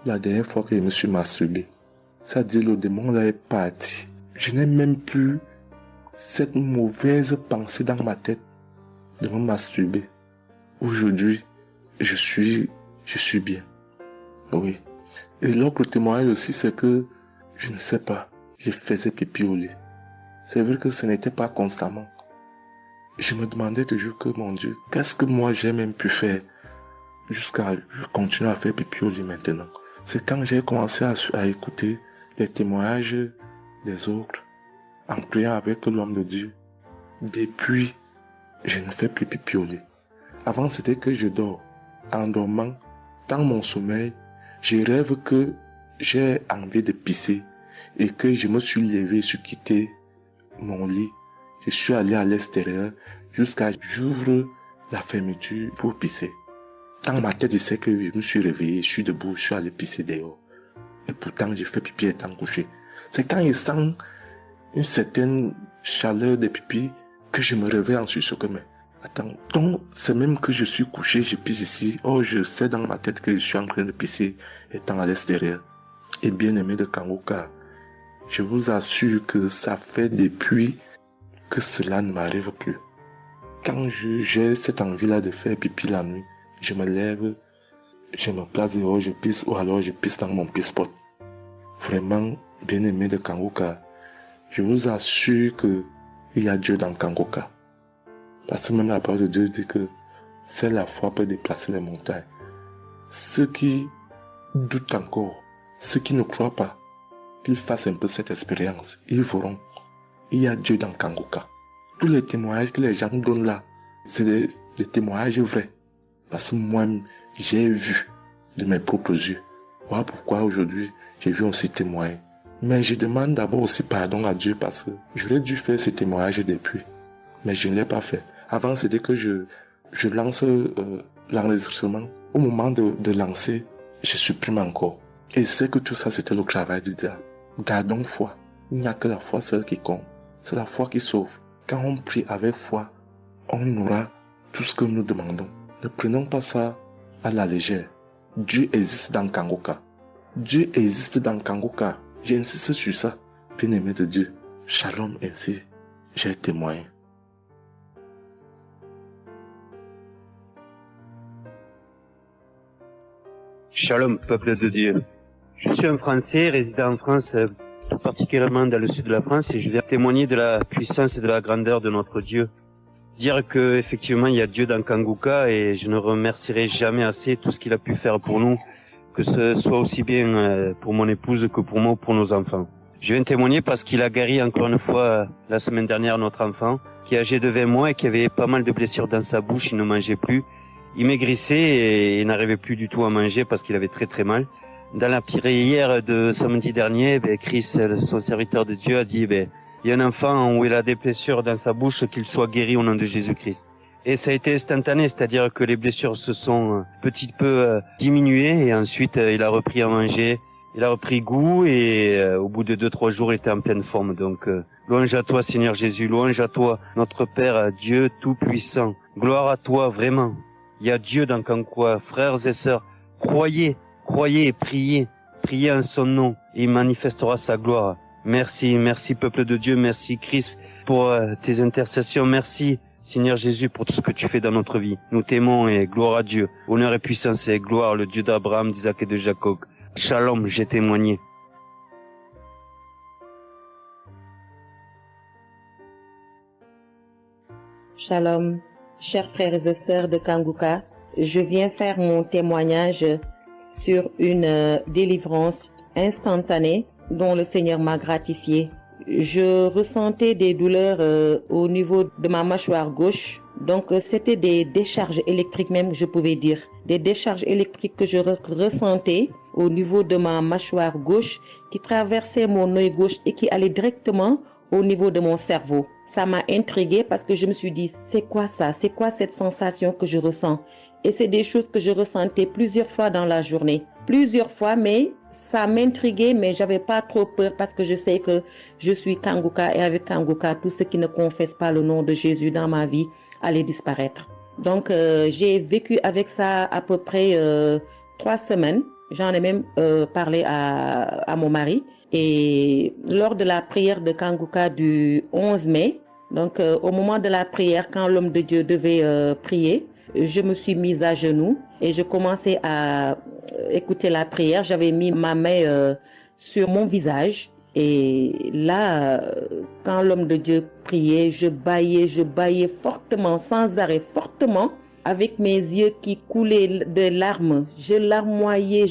Speaker 7: la dernière fois que je me suis masturbé. C'est-à-dire le démon là est parti. Je n'ai même plus cette mauvaise pensée dans ma tête de me masturber. Aujourd'hui, je suis bien. Oui. Et l'autre témoignage aussi, c'est que, je ne sais pas, je faisais pipi au lit. C'est vrai que ce n'était pas constamment. Je me demandais toujours que, mon Dieu, qu'est-ce que moi j'ai même pu faire jusqu'à continuer à faire pipi au lit maintenant. C'est quand j'ai commencé à écouter les témoignages des autres, en priant avec l'homme de Dieu. Depuis, je ne fais plus pipi au lit. Avant, c'était que je dors. En dormant, dans mon sommeil, je rêve que j'ai envie de pisser et que je me suis levé, je suis quitté mon lit. Je suis allé à l'extérieur jusqu'à j'ouvre la fermeture pour pisser. Dans ma tête, je sais que je me suis réveillé, je suis debout, je suis allé pisser dehors. Et pourtant, j'ai fait pipi étant couché. C'est quand je sens une certaine chaleur de pipi que je me réveille en sursaut. Mais attends, donc c'est même que je suis couché, je pisse ici. Oh, je sais dans ma tête que je suis en train de pisser étant à l'extérieur. Et bien aimé de Kangoka, je vous assure que ça fait depuis que cela ne m'arrive plus. Quand j'ai cette envie-là de faire pipi la nuit, je me lève, je me place dehors, je pisse, ou alors je pisse dans mon pisse-pot. Vraiment, bien aimé de Kangoka, je vous assure que il y a Dieu dans Kangoka. Parce que même la parole de Dieu dit que c'est la foi peut déplacer les montagnes. Ceux qui doutent encore, ceux qui ne croient pas, qu'ils fassent un peu cette expérience, ils verront. Il y a Dieu dans Kangoka. Tous les témoignages que les gens donnent là, c'est des témoignages vrais. Parce que moi, j'ai vu de mes propres yeux. Voilà pourquoi aujourd'hui, j'ai vu aussi témoigner. Mais je demande d'abord aussi pardon à Dieu parce que j'aurais dû faire ces témoignages depuis. Mais je ne l'ai pas fait. Avant, c'était que je lance l'enregistrement. Au moment de lancer, je supprime encore. Et je sais que tout ça, c'était le travail du diable. Gardons foi. Il n'y a que la foi seule qui compte. C'est la foi qui sauve. Quand on prie avec foi, on aura tout ce que nous demandons. Ne prenons pas ça à la légère. Dieu existe dans Kangoka. Dieu existe dans Kangoka. J'insiste sur ça. Bien-aimé de Dieu. Shalom ainsi. J'ai témoigné.
Speaker 8: Shalom, peuple de Dieu. Je suis un Français résidant en France, tout particulièrement dans le sud de la France, et je viens témoigner de la puissance et de la grandeur de notre Dieu. Dire que effectivement il y a Dieu dans Kangoka, et je ne remercierai jamais assez tout ce qu'il a pu faire pour nous, que ce soit aussi bien pour mon épouse que pour moi ou pour nos enfants. Je viens témoigner parce qu'il a guéri encore une fois la semaine dernière notre enfant, qui est âgé de 20 mois et qui avait pas mal de blessures dans sa bouche, il ne mangeait plus. Il maigrissait et il n'arrivait plus du tout à manger parce qu'il avait très très mal. Dans la prière de samedi dernier, Chris, son serviteur de Dieu, a dit, il y a un enfant où il a des blessures dans sa bouche, qu'il soit guéri au nom de Jésus-Christ. Et ça a été instantané, c'est-à-dire que les blessures se sont petit peu diminuées et ensuite il a repris à manger, il a repris goût et au bout de 2-3 jours il était en pleine forme. Donc louange à toi Seigneur Jésus, louange à toi notre Père, Dieu Tout-Puissant. Gloire à toi vraiment. Il y a Dieu dans Kangoka, frères et sœurs, croyez et priez en son nom et il manifestera sa gloire. Merci peuple de Dieu, merci Christ pour tes intercessions, merci Seigneur Jésus pour tout ce que tu fais dans notre vie. Nous t'aimons et gloire à Dieu, honneur et puissance et gloire, le Dieu d'Abraham, d'Isaac et de Jacob. Shalom, j'ai témoigné.
Speaker 9: Shalom, chers frères et sœurs de Kangoka, je viens faire mon témoignage sur une délivrance instantanée dont le Seigneur m'a gratifié. Je ressentais des douleurs au niveau de ma mâchoire gauche. Donc c'était des décharges électriques même, je pouvais dire. Des décharges électriques que je ressentais au niveau de ma mâchoire gauche qui traversaient mon œil gauche et qui allaient directement au niveau de mon cerveau. Ça m'a intriguée parce que je me suis dit, c'est quoi ça? C'est quoi cette sensation que je ressens? Et c'est des choses que je ressentais plusieurs fois dans la journée. Plusieurs fois, mais ça m'intriguait, mais j'avais pas trop peur parce que je sais que je suis Kangoka et avec Kangoka, tout ce qui ne confesse pas le nom de Jésus dans ma vie allait disparaître. Donc, j'ai vécu avec ça à peu près 3 semaines. J'en ai même parlé à mon mari. Et lors de la prière de Kangoka du 11 mai, Donc, au moment de la prière, quand l'homme de Dieu devait prier, je me suis mise à genoux et je commençais à écouter la prière. J'avais mis ma main sur mon visage. Et là, quand l'homme de Dieu priait, je bâillais fortement, sans arrêt, fortement, avec mes yeux qui coulaient de larmes. Je larmoyais.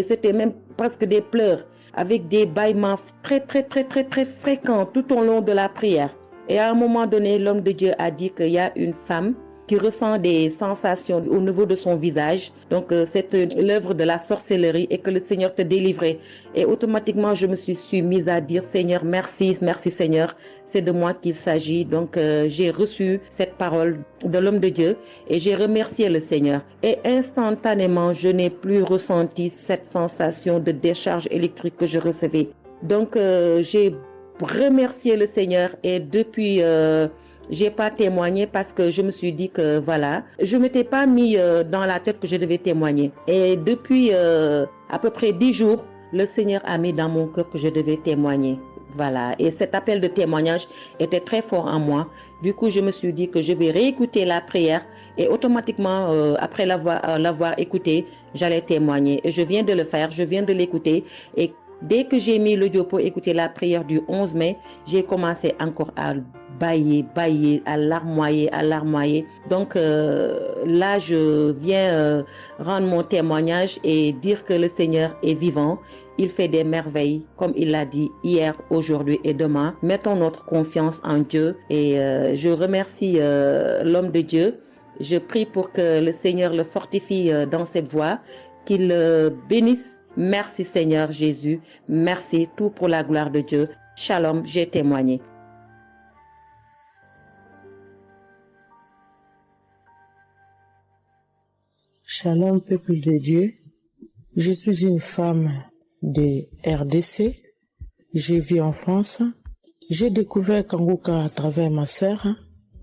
Speaker 9: C'était même presque des pleurs, avec des bâillements très fréquents tout au long de la prière. Et à un moment donné, l'homme de Dieu a dit qu'il y a une femme qui ressent des sensations au niveau de son visage. Donc, c'est l'œuvre de la sorcellerie et que le Seigneur te délivrait. Et automatiquement, je me suis mise à dire, Seigneur, merci Seigneur, c'est de moi qu'il s'agit. Donc, j'ai reçu cette parole de l'homme de Dieu et j'ai remercié le Seigneur. Et instantanément, je n'ai plus ressenti cette sensation de décharge électrique que je recevais. Donc, j'ai remercié le Seigneur et depuis... j'ai pas témoigné parce que je me suis dit que voilà, je m'étais pas mis dans la tête que je devais témoigner. Et depuis à peu près 10 jours, le Seigneur a mis dans mon cœur que je devais témoigner. Voilà. Et cet appel de témoignage était très fort en moi. Du coup, je me suis dit que je vais réécouter la prière et automatiquement, après l'avoir écouté, j'allais témoigner. Et je viens de le faire, je viens de l'écouter. Et dès que j'ai mis l'audio pour écouter la prière du 11 mai, j'ai commencé encore à bâiller, à larmoyer. Donc là, je viens rendre mon témoignage et dire que le Seigneur est vivant. Il fait des merveilles, comme il l'a dit hier, aujourd'hui et demain. Mettons notre confiance en Dieu et je remercie l'homme de Dieu. Je prie pour que le Seigneur le fortifie dans cette voie, qu'il le bénisse. Merci Seigneur Jésus, merci, tout pour la gloire de Dieu. Shalom, j'ai témoigné.
Speaker 10: Shalom, peuple de Dieu. Je suis une femme de RDC. Je vis en France. J'ai découvert Kanguka à travers ma sœur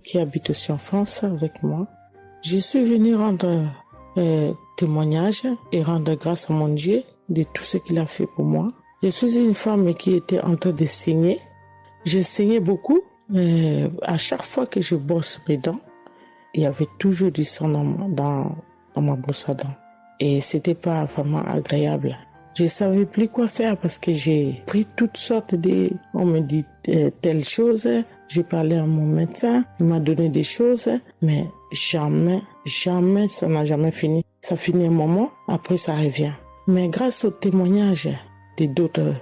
Speaker 10: qui habite aussi en France avec moi. Je suis venue rendre témoignage et rendre grâce à mon Dieu de tout ce qu'il a fait pour moi. Je suis une femme qui était en train de saigner. Je saignais beaucoup. À chaque fois que je brosse mes dents, il y avait toujours du sang dans ma brosse à dents. Et c'était pas vraiment agréable. Je savais plus quoi faire parce que j'ai pris toutes sortes de... On me dit telle chose. J'ai parlé à mon médecin. Il m'a donné des choses. Mais jamais, ça n'a jamais fini. Ça finit un moment, après ça revient. Mais grâce au témoignage d'autres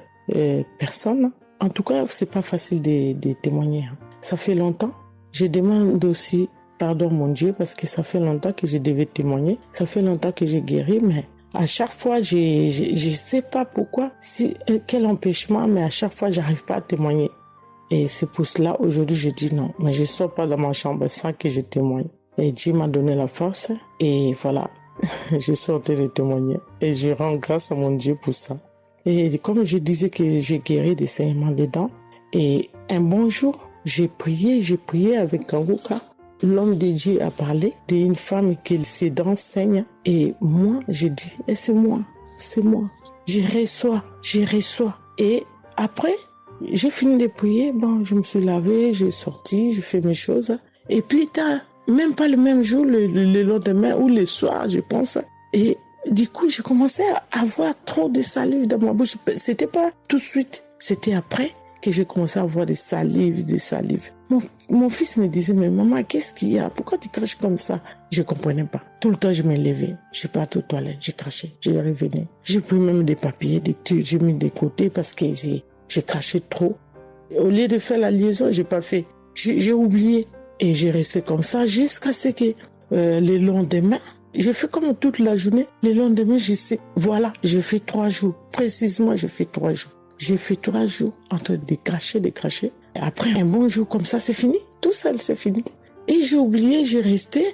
Speaker 10: personnes, en tout cas, c'est pas facile de témoigner. Ça fait longtemps. Je demande aussi pardon, mon Dieu, parce que ça fait longtemps que je devais témoigner. Ça fait longtemps que j'ai guéri, mais à chaque fois, je sais pas pourquoi, quel empêchement, mais à chaque fois, j'arrive pas à témoigner. Et c'est pour cela, aujourd'hui, je dis non. Mais je sors pas de ma chambre sans que je témoigne. Et Dieu m'a donné la force. Et voilà, je sortais de témoigner. Et je rends grâce à mon Dieu pour ça. Et comme je disais que j'ai guéri des saignements des dents. Et un bon jour, j'ai prié avec Kanguka. L'homme de Dieu a parlé d'une femme qui ses dents saignent. Et moi, j'ai dit, c'est moi. Je reçois. Et après, j'ai fini de prier. Bon, je me suis lavé, j'ai sorti, j'ai fait mes choses. Et plus tard, même pas le même jour, le lendemain ou le soir, je pense. Et du coup, j'ai commencé à avoir trop de salive dans ma bouche. C'était pas tout de suite, c'était après que j'ai commencé à avoir des salives. Mon fils me disait, mais maman, qu'est-ce qu'il y a? Pourquoi tu craches comme ça? Je comprenais pas. Tout le temps, je me levais. Je suis partie aux toilettes, j'ai craché, je revenais. J'ai pris même des papiers, des trucs, j'ai mis de côté parce que j'ai craché trop. Au lieu de faire la liaison, j'ai pas fait. J'ai oublié. Et j'ai resté comme ça jusqu'à ce que le lendemain, j'ai fait comme toute la journée. Le lendemain, je sais, voilà, j'ai fait 3 jours. Précisément, j'ai fait 3 jours. J'ai fait 3 jours en train de cracher. Et après, un bon jour comme ça, c'est fini. Tout seul, c'est fini. Et j'ai oublié, j'ai resté.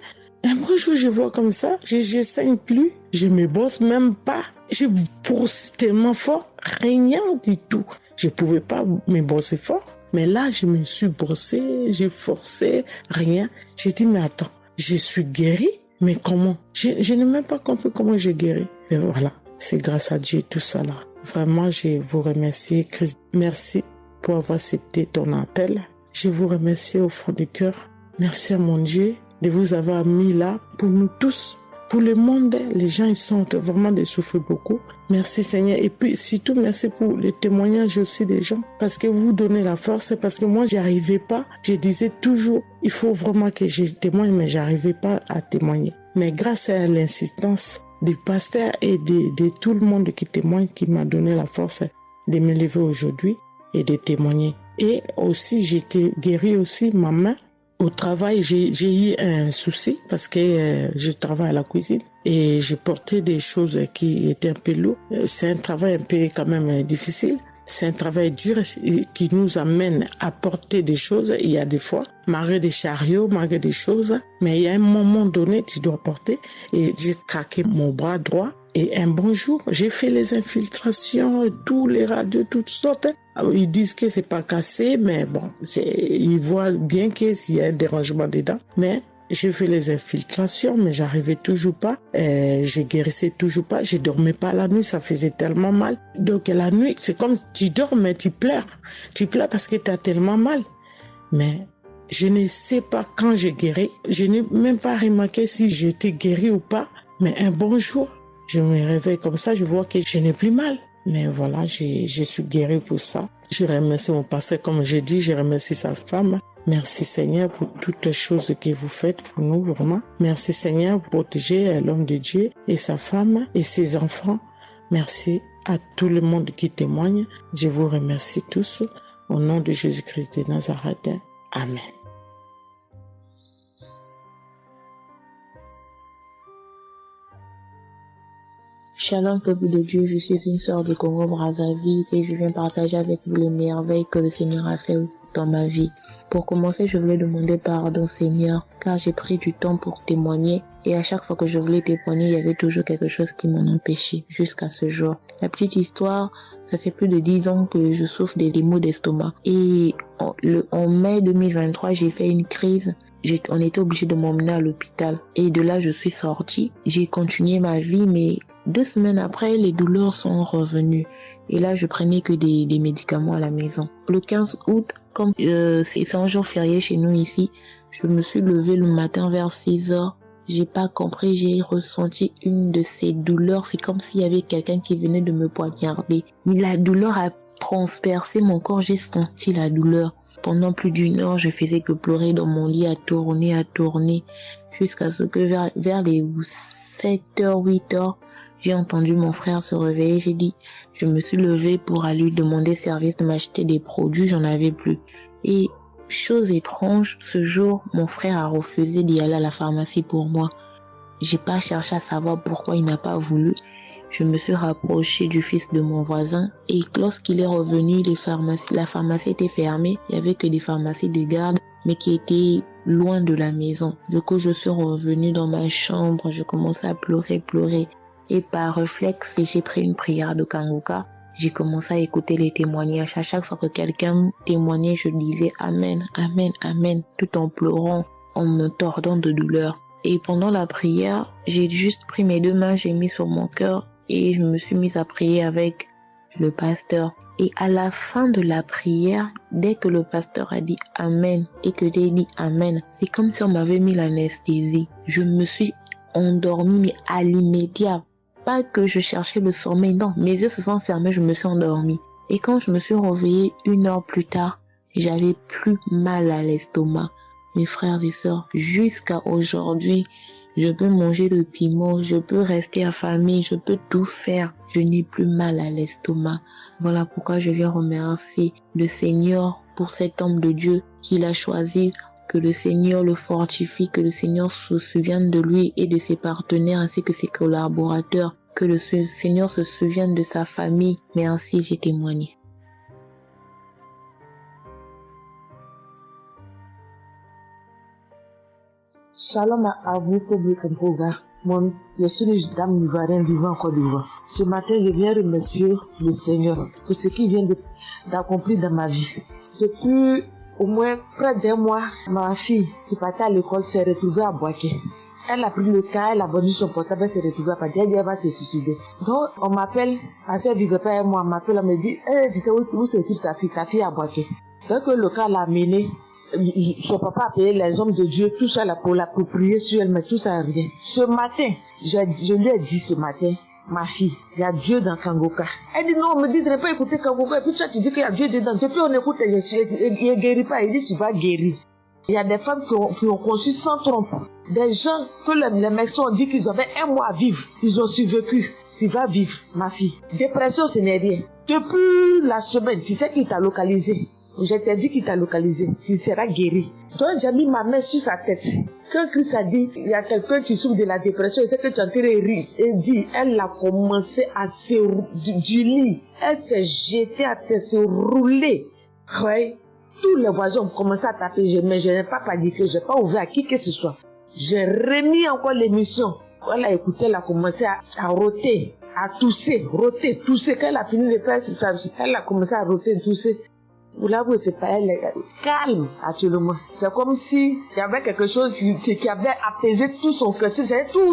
Speaker 10: Un bon jour, je vois comme ça, je saigne plus. Je me brosse même pas. Je brosse tellement fort, rien du tout. Je pouvais pas me brosser fort. Mais là, je me suis brossé, j'ai forcé, rien. J'ai dit, mais attends, je suis guérie, mais comment? Je n'ai même pas compris comment j'ai guéri. Mais voilà, c'est grâce à Dieu tout ça là. Vraiment, je vous remercie, Christ. Merci pour avoir accepté ton appel. Je vous remercie au fond du cœur. Merci à mon Dieu de vous avoir mis là pour nous tous. Pour le monde, les gens ils sont vraiment de souffrir beaucoup. Merci Seigneur. Et puis surtout merci pour les témoignages aussi des gens. Parce que vous donnez la force. Parce que moi, j'arrivais pas. Je disais toujours, il faut vraiment que je témoigne, mais j'arrivais pas à témoigner. Mais grâce à l'insistance du pasteur et de tout le monde qui témoigne, qui m'a donné la force de me lever aujourd'hui et de témoigner. Et aussi, j'étais guérie aussi, ma main. Au travail, j'ai eu un souci parce que je travaille à la cuisine et j'ai porté des choses qui étaient un peu lourdes. C'est un travail un peu quand même difficile. C'est un travail dur qui nous amène à porter des choses. Il y a des fois, malgré des chariots, malgré des choses, mais il y a un moment donné, tu dois porter. Et j'ai craqué mon bras droit. Et un bon jour, j'ai fait les infiltrations, tous les radios, toutes sortes. Ils disent que c'est pas cassé, mais bon, ils voient bien qu'il y a un dérangement dedans. Mais j'ai fait les infiltrations, mais j'arrivais toujours pas. Je guérissais toujours pas. Je dormais pas la nuit, ça faisait tellement mal. Donc la nuit, c'est comme tu dors, mais tu pleures. Tu pleures parce que tu as tellement mal. Mais je ne sais pas quand j'ai guéri. Je n'ai même pas remarqué si j'étais guéri ou pas. Mais un bon jour, je me réveille comme ça, je vois que je n'ai plus mal. Mais voilà, je suis guérie pour ça. Je remercie mon pasteur, comme j'ai dit, je remercie sa femme. Merci Seigneur pour toutes les choses que vous faites pour nous, vraiment. Merci Seigneur pour protéger l'homme de Dieu et sa femme et ses enfants. Merci à tout le monde qui témoigne. Je vous remercie tous. Au nom de Jésus-Christ de Nazareth. Amen.
Speaker 11: Shalom peuple de Dieu, je suis une sœur de Congo-Brazzaville et je viens partager avec vous les merveilles que le Seigneur a fait dans ma vie. Pour commencer, je voulais demander pardon Seigneur, car j'ai pris du temps pour témoigner et à chaque fois que je voulais témoigner, il y avait toujours quelque chose qui m'en empêchait jusqu'à ce jour. La petite histoire, ça fait plus de 10 ans que je souffre des maux d'estomac et en mai 2023, j'ai fait une crise. On était obligé de m'emmener à l'hôpital et de là, je suis sortie. J'ai continué ma vie, mais 2 semaines après, les douleurs sont revenues. Et là, je prenais que des médicaments à la maison. Le 15 août, comme c'est un jour férié chez nous ici, je me suis levée le matin vers 6 heures. J'ai pas compris, j'ai ressenti une de ces douleurs. C'est comme s'il y avait quelqu'un qui venait de me poignarder. Mais la douleur a transpercé mon corps, j'ai senti la douleur. Pendant plus d'1 heure, je faisais que pleurer dans mon lit, à tourner, jusqu'à ce que vers les 7h, 8h, j'ai entendu mon frère se réveiller. Je me suis levée pour aller lui demander service de m'acheter des produits, j'en avais plus. Et chose étrange, ce jour, mon frère a refusé d'y aller à la pharmacie pour moi. J'ai pas cherché à savoir pourquoi il n'a pas voulu. Je me suis rapprochée du fils de mon voisin et lorsqu'il est revenu, la pharmacie était fermée. Il y avait que des pharmacies de garde, mais qui étaient loin de la maison. Du coup, je suis revenue dans ma chambre, je commençais à pleurer. Et par réflexe, j'ai pris une prière de Kanguka. J'ai commencé à écouter les témoignages. À chaque fois que quelqu'un témoignait, je disais Amen, Amen, Amen, tout en pleurant, en me tordant de douleur. Et pendant la prière, j'ai juste pris mes 2 mains, j'ai mis sur mon cœur et je me suis mise à prier avec le pasteur. Et à la fin de la prière, dès que le pasteur a dit Amen et que j'ai dit Amen, c'est comme si on m'avait mis l'anesthésie. Je me suis endormie, mais à l'immédiat. Pas que je cherchais le sommeil, non, mes yeux se sont fermés, je me suis endormie. Et quand je me suis réveillée 1 heure plus tard, j'avais plus mal à l'estomac. Mes frères et sœurs, jusqu'à aujourd'hui, je peux manger le piment, je peux rester affamée, je peux tout faire. Je n'ai plus mal à l'estomac. Voilà pourquoi je viens remercier le Seigneur pour cet homme de Dieu qu'il a choisi. Que le Seigneur le fortifie, que le Seigneur se souvienne de lui et de ses partenaires ainsi que ses collaborateurs. Que le Seigneur se souvienne de sa famille. Merci, j'ai témoigné.
Speaker 12: Shalom à vous, public Mpoga. Moi, je suis une dame ivoirienne vivant en Côte d'Ivoire. Ce matin, je viens remercier le Seigneur pour ce qu'il vient d'accomplir dans ma vie. Depuis au moins près d'1 mois, ma fille qui partait à l'école s'est retrouvée à Boaké. Elle a pris le cas, elle a vendu son portable, elle s'est retrouvée à partir, elle va se suicider. Donc, on m'appelle, parce qu'elle vivait pas avec moi, on m'appelle, on me dit, tu sais où se trouve ta fille à Boaké. Dès que le cas l'a amené, son papa a payé les hommes de Dieu, tout ça là pour prier sur elle, mais tout ça rien. Ce matin, je lui ai dit ce matin, ma fille, il y a Dieu dans Kangoka. Elle dit non, on me dit de ne pas écouter Kangoka. Et puis toi, tu dis qu'il y a Dieu dedans. Depuis on écoute, il ne guérit pas. Il dit tu vas guérir. Il y a des femmes qui ont conçu sans trompe. Des gens que les médecins ont dit qu'ils avaient 1 mois à vivre. Ils ont survécu. Tu vas vivre, ma fille. Dépression, ce n'est rien. Depuis la semaine, tu sais qui t'a localisé. Je t'ai dit qu'il t'a localisé. Tu seras guéri. Donc j'ai mis ma main sur sa tête. Quand Christ a dit, il y a quelqu'un qui souffre de la dépression, et c'est que tu es en train de rire. Et dit, elle a commencé à se du lit. Elle s'est jetée à terre, se rouler. Oui. Tous les voisins ont commencé à taper, mais je n'ai pas paniqué, je n'ai pas ouvert à qui que ce soit. J'ai remis encore l'émission. Quand elle a écouté, elle a commencé à roter, à tousser, roter, tousser. Quand elle a fini de faire ça, elle a commencé à roter, tousser. Vous l'avouez, c'est pas elle, calme actuellement. C'est comme si il y avait quelque chose qui avait apaisé tout son cœur. C'est tout.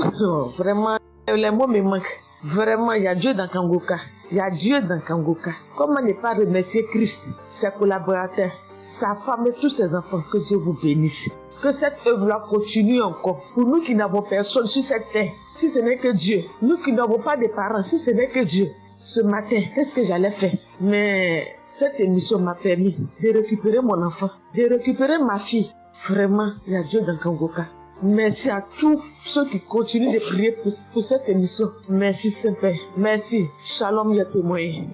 Speaker 12: Vraiment, les mots me manquent. Vraiment, il y a Dieu dans Kangoka. Il y a Dieu dans Kangoka. Comment ne pas remercier Christ, ses collaborateurs, sa femme et tous ses enfants? Que Dieu vous bénisse. Que cette œuvre-là continue encore. Pour nous qui n'avons personne sur cette terre, si ce n'est que Dieu. Nous qui n'avons pas de parents, si ce n'est que Dieu. Ce matin, qu'est-ce que j'allais faire? Mais cette émission m'a permis de récupérer mon enfant, de récupérer ma fille. Vraiment, il y a Dieu dans Kangoka. Merci à tous ceux qui continuent de prier pour cette émission. Merci Saint-Père. Merci. Shalom, les témoins.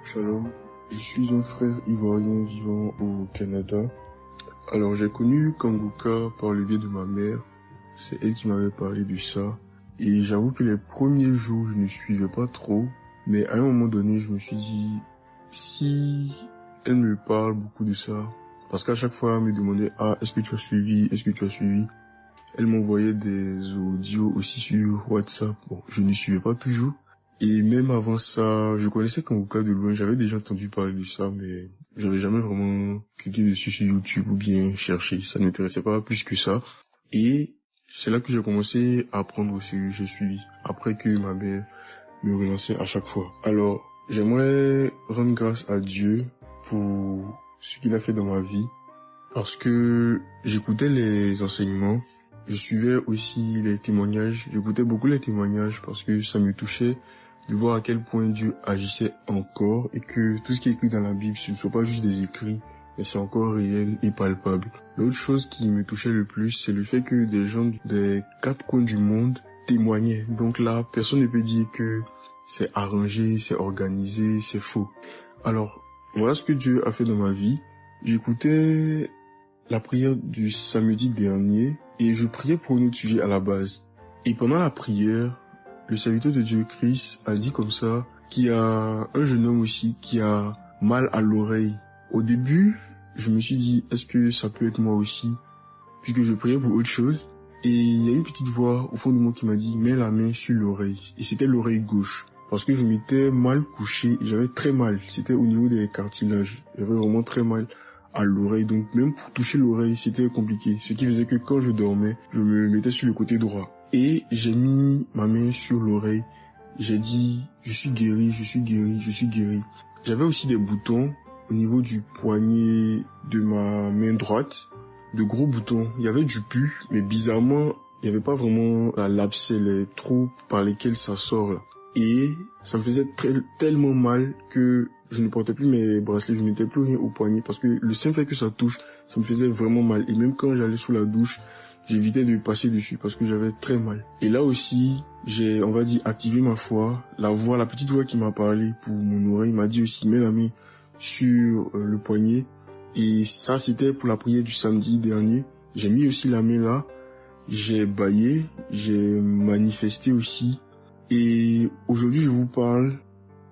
Speaker 13: Shalom. Je suis un frère ivoirien vivant au Canada. Alors j'ai connu Kangoka par le biais de ma mère. C'est elle qui m'avait parlé de ça. Et j'avoue que les premiers jours, je ne suivais pas trop. Mais à un moment donné, je me suis dit, si elle me parle beaucoup de ça, parce qu'à chaque fois, elle me demandait, est-ce que tu as suivi? Est-ce que tu as suivi? Elle m'envoyait des audios aussi sur WhatsApp. Bon, je ne suivais pas toujours. Et même avant ça, je connaissais Kangoka de loin. J'avais déjà entendu parler de ça, mais j'avais jamais vraiment cliqué dessus sur YouTube ou bien cherché. Ça ne m'intéressait pas plus que ça. Et c'est là que j'ai commencé à apprendre au sérieux. J'ai suivi. Après que ma mère me relançait à chaque fois. Alors, j'aimerais rendre grâce à Dieu pour ce qu'il a fait dans ma vie. Parce que j'écoutais les enseignements. Je suivais aussi les témoignages. J'écoutais beaucoup les témoignages parce que ça me touchait de voir à quel point Dieu agissait encore et que tout ce qui est écrit dans la Bible, ce ne soit pas juste des écrits, mais c'est encore réel et palpable. L'autre chose qui me touchait le plus, c'est le fait que des gens des 4 coins du monde témoignaient. Donc là, personne ne peut dire que c'est arrangé, c'est organisé, c'est faux. Alors, voilà ce que Dieu a fait dans ma vie. J'écoutais la prière du samedi dernier et je priais pour un autre sujet à la base. Et pendant la prière, le serviteur de Dieu, Christ, a dit comme ça qu'il y a un jeune homme aussi qui a mal à l'oreille. Au début, je me suis dit, est-ce que ça peut être moi aussi? Puisque je priais pour autre chose. Et il y a une petite voix au fond de moi qui m'a dit, mets la main sur l'oreille. Et c'était l'oreille gauche. Parce que je m'étais mal couché et j'avais très mal. C'était au niveau des cartilages. J'avais vraiment très mal à l'oreille. Donc même pour toucher l'oreille, c'était compliqué. Ce qui faisait que quand je dormais, je me mettais sur le côté droit. Et j'ai mis ma main sur l'oreille. J'ai dit, je suis guéri, je suis guéri, je suis guéri. J'avais aussi des boutons au niveau du poignet de ma main droite. De gros boutons. Il y avait du pus, mais bizarrement, il n'y avait pas vraiment l'abcès, les trous par lesquels ça sort là. Et ça me faisait tellement mal que je ne portais plus mes bracelets, je ne mettais plus rien au poignet parce que le simple fait que ça touche, ça me faisait vraiment mal. Et même quand j'allais sous la douche, j'évitais de passer dessus parce que j'avais très mal. Et là aussi, j'ai, on va dire, activé ma foi. La petite voix qui m'a parlé pour mon oreille m'a dit aussi, mets la main sur le poignet. Et ça, c'était pour la prière du samedi dernier. J'ai mis aussi la main là. J'ai baillé, j'ai manifesté aussi. Et aujourd'hui, je vous parle,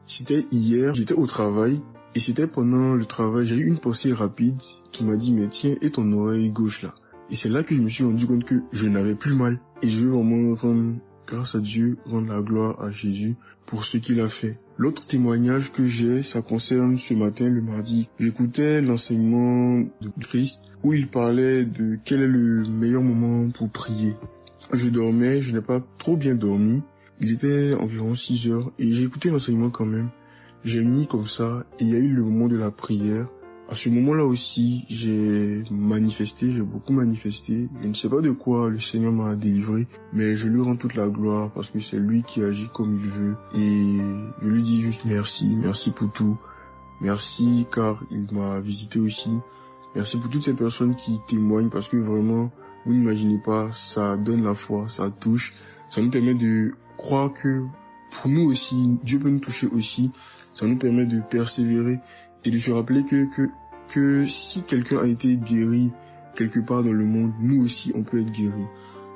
Speaker 13: c'était hier, j'étais au travail, et c'était pendant le travail, j'ai eu une pensée rapide qui m'a dit, mais tiens, et ton oreille gauche là? Et c'est là que je me suis rendu compte que je n'avais plus mal. Et je veux vraiment rendre grâce à Dieu, rendre la gloire à Jésus pour ce qu'il a fait. L'autre témoignage que j'ai, ça concerne ce matin, le mardi. J'écoutais l'enseignement de Christ où il parlait de quel est le meilleur moment pour prier. Je dormais, je n'ai pas trop bien dormi. Il était environ 6 heures et j'ai écouté l'enseignement quand même. j'ai mis comme ça, et il y a eu le moment de la prière. À ce moment-là aussi, j'ai beaucoup manifesté. Je ne sais pas de quoi le Seigneur m'a délivré, mais je lui rends toute la gloire parce que c'est lui qui agit comme il veut. Et je lui dis juste merci pour tout. Merci car il m'a visité aussi. Merci pour toutes ces personnes qui témoignent parce que vraiment, vous n'imaginez pas, ça donne la foi, ça touche. Ça nous permet de croire que pour nous aussi, Dieu peut nous toucher aussi. Ça nous permet de persévérer et de se rappeler que si quelqu'un a été guéri quelque part dans le monde, nous aussi on peut être guéri.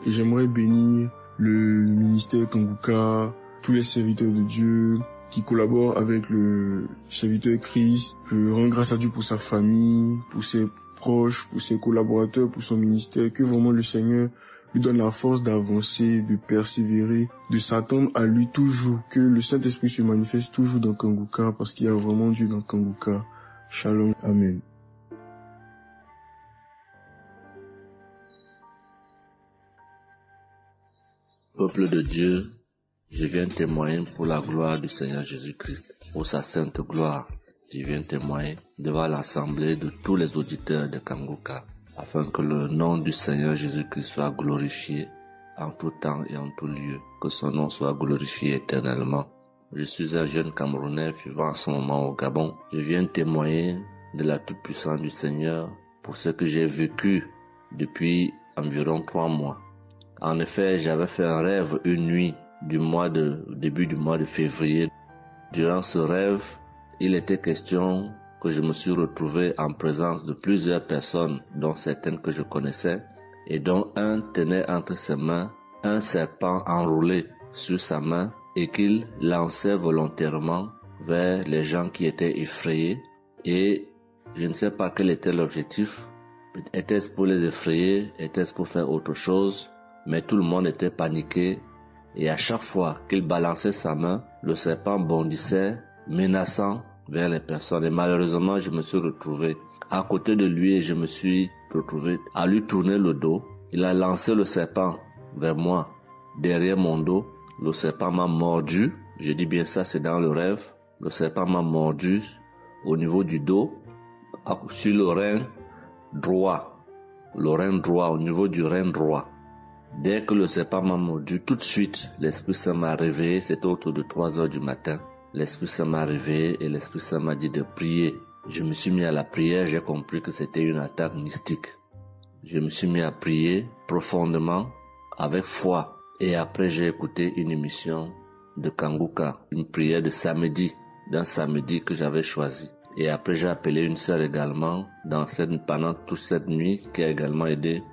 Speaker 13: Et j'aimerais bénir le ministère Kanguka, tous les serviteurs de Dieu qui collaborent avec le serviteur Christ. Je rends grâce à Dieu pour sa famille, pour ses proches, pour ses collaborateurs, pour son ministère, que vraiment le Seigneur lui donne la force d'avancer, de persévérer, de s'attendre à lui toujours, que le Saint-Esprit se manifeste toujours dans Kanguka parce qu'il y a vraiment Dieu dans Kanguka. Shalom, Amen.
Speaker 14: Peuple de Dieu, je viens témoigner pour la gloire du Seigneur Jésus-Christ, pour sa sainte gloire. Je viens témoigner devant l'assemblée de tous les auditeurs de Kanguka, afin que le nom du Seigneur Jésus-Christ soit glorifié en tout temps et en tout lieu, que son nom soit glorifié éternellement. Je suis un jeune Camerounais vivant en ce moment au Gabon. Je viens témoigner de la toute-puissance du Seigneur pour ce que j'ai vécu depuis environ 3 mois. En effet, j'avais fait un rêve une nuit début du mois de février. Durant ce rêve, il était question que je me suis retrouvé en présence de plusieurs personnes, dont certaines que je connaissais, et dont un tenait entre ses mains un serpent enroulé sur sa main et qu'il lançait volontairement vers les gens qui étaient effrayés. Et je ne sais pas quel était l'objectif. Était-ce pour les effrayer? Était-ce pour faire autre chose? Mais tout le monde était paniqué. Et à chaque fois qu'il balançait sa main, le serpent bondissait, menaçant vers les personnes. Et malheureusement, je me suis retrouvé à côté de lui et je me suis retrouvé à lui tourner le dos. Il a lancé le serpent vers moi, derrière mon dos. Le serpent m'a mordu. Je dis bien ça, c'est dans le rêve. Le serpent m'a mordu au niveau du dos, sur le rein droit. Le rein droit, au niveau du rein droit. Dès que le serpent m'a mordu, tout de suite, l'Esprit Saint m'a réveillé. C'était autour de 3 heures du matin. L'Esprit Saint m'a réveillé et l'Esprit Saint m'a dit de prier. Je me suis mis à la prière, j'ai compris que c'était une attaque mystique. Je me suis mis à prier profondément, avec foi. Et après, j'ai écouté une émission de Kanguka, une prière de samedi, d'un samedi que j'avais choisi. Et après, j'ai appelé une sœur également pendant toute cette nuit qui a également aidé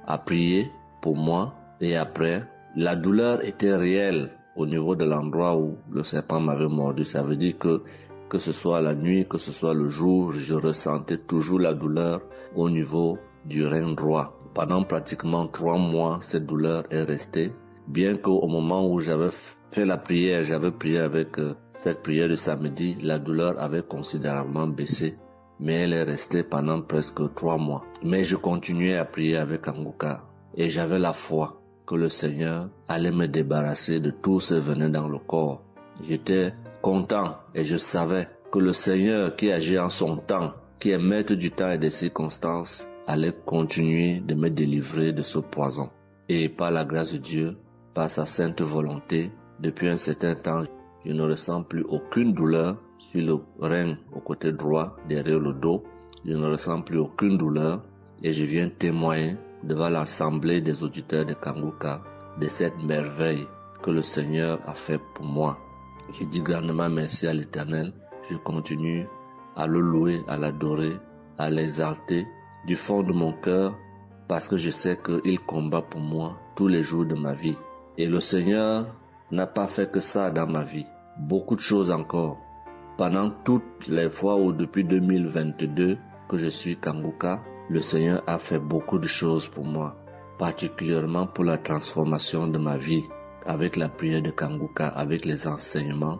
Speaker 14: à prier pour moi. Et après, la douleur était réelle au niveau de l'endroit où le serpent m'avait mordu. Ça veut dire que ce soit la nuit, que ce soit le jour, je ressentais toujours la douleur au niveau du rein droit. Pendant pratiquement 3 mois, cette douleur est restée. Bien qu'au moment où j'avais fait la prière, j'avais prié avec cette prière de samedi, la douleur avait considérablement baissé, mais elle est restée pendant presque 3 mois. Mais je continuais à prier avec Kanguka et j'avais la foi que le Seigneur allait me débarrasser de tout ce venin dans le corps. J'étais content et je savais que le Seigneur qui agit en son temps, qui est maître du temps et des circonstances, allait continuer de me délivrer de ce poison. Et par la grâce de Dieu, par sa sainte volonté, depuis un certain temps, je ne ressens plus aucune douleur sur le rein au côté droit, derrière le dos. Je ne ressens plus aucune douleur et je viens témoigner devant l'assemblée des auditeurs de Kanguka de cette merveille que le Seigneur a fait pour moi. Je dis grandement merci à l'Éternel. Je continue à le louer, à l'adorer, à l'exalter du fond de mon cœur parce que je sais qu'il combat pour moi tous les jours de ma vie. Et le Seigneur n'a pas fait que ça dans ma vie. Beaucoup de choses encore. Pendant toutes les fois où depuis 2022 que je suis Kanguka, le Seigneur a fait beaucoup de choses pour moi, particulièrement pour la transformation de ma vie. Avec la prière de Kanguka, avec les enseignements,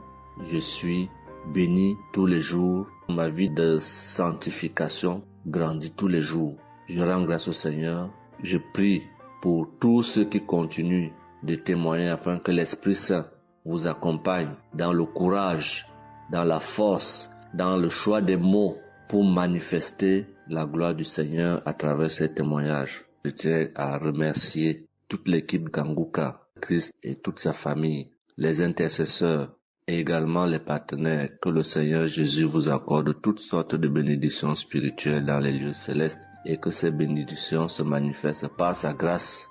Speaker 14: je suis béni tous les jours. Ma vie de sanctification grandit tous les jours. Je rends grâce au Seigneur. Je prie pour tous ceux qui continuent de témoigner afin que l'Esprit Saint vous accompagne dans le courage dans la force, dans le choix des mots pour manifester la gloire du Seigneur à travers ces témoignages. Je tiens à remercier toute l'équipe Kanguka, Christ et toute sa famille, les intercesseurs et également les partenaires. Que le Seigneur Jésus vous accorde toutes sortes de bénédictions spirituelles dans les lieux célestes et que ces bénédictions se manifestent par sa grâce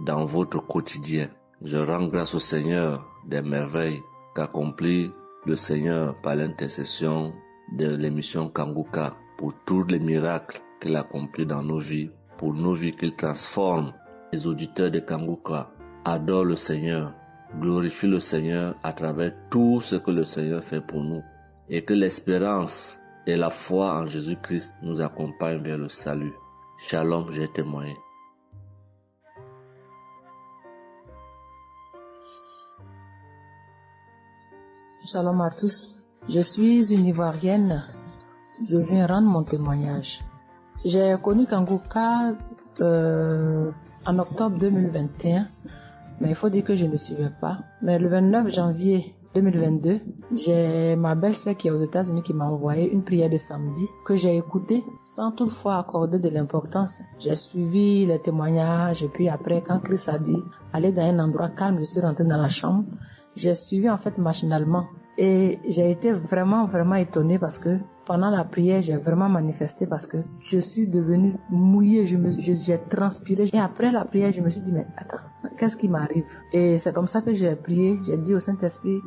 Speaker 14: dans votre quotidien. Je rends grâce au Seigneur des merveilles qu'accomplit le Seigneur par l'intercession de l'émission Kanguka pour tous les miracles qu'il accomplit dans nos vies, pour nos vies qu'il transforme. Les auditeurs de Kanguka adorent le Seigneur, glorifient le Seigneur à travers tout ce que le Seigneur fait pour nous et que l'espérance et la foi en Jésus-Christ nous accompagnent vers le salut. Shalom, j'ai témoigné.
Speaker 15: Shalom à tous. Je suis une Ivoirienne. Je viens rendre mon témoignage. J'ai connu Kanguka en octobre 2021, mais il faut dire que je ne suivais pas. Mais le 29 janvier 2022, j'ai ma belle-sœur qui est aux États-Unis qui m'a envoyé une prière de samedi que j'ai écoutée sans toutefois accorder de l'importance. J'ai suivi les témoignages et puis après, quand Christ a dit aller dans un endroit calme, je suis rentrée dans la chambre. J'ai suivi en fait machinalement et j'ai été vraiment étonnée parce que pendant la prière, j'ai vraiment manifesté parce que je suis devenue mouillée, j'ai transpiré. Et après la prière, je me suis dit, mais attends, qu'est-ce qui m'arrive? Et c'est comme ça que j'ai prié, j'ai dit au Saint-Esprit,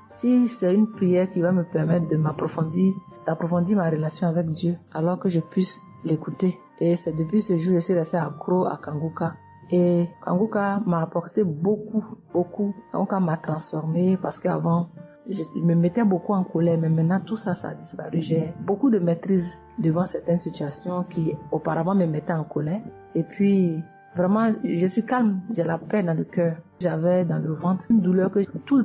Speaker 15: si c'est une prière qui va me permettre d'approfondir ma relation avec Dieu, alors que je puisse l'écouter. Et c'est depuis ce jour que je suis restée accro à Kanguka. Et Kanguka m'a apporté beaucoup. Kanguka m'a transformée parce qu'avant, je me mettais beaucoup en colère, mais maintenant tout ça a disparu. J'ai beaucoup de maîtrise devant certaines situations qui auparavant me mettaient en colère. Et puis, vraiment, je suis calme, j'ai la paix dans le cœur. J'avais dans le ventre une douleur que c'était tout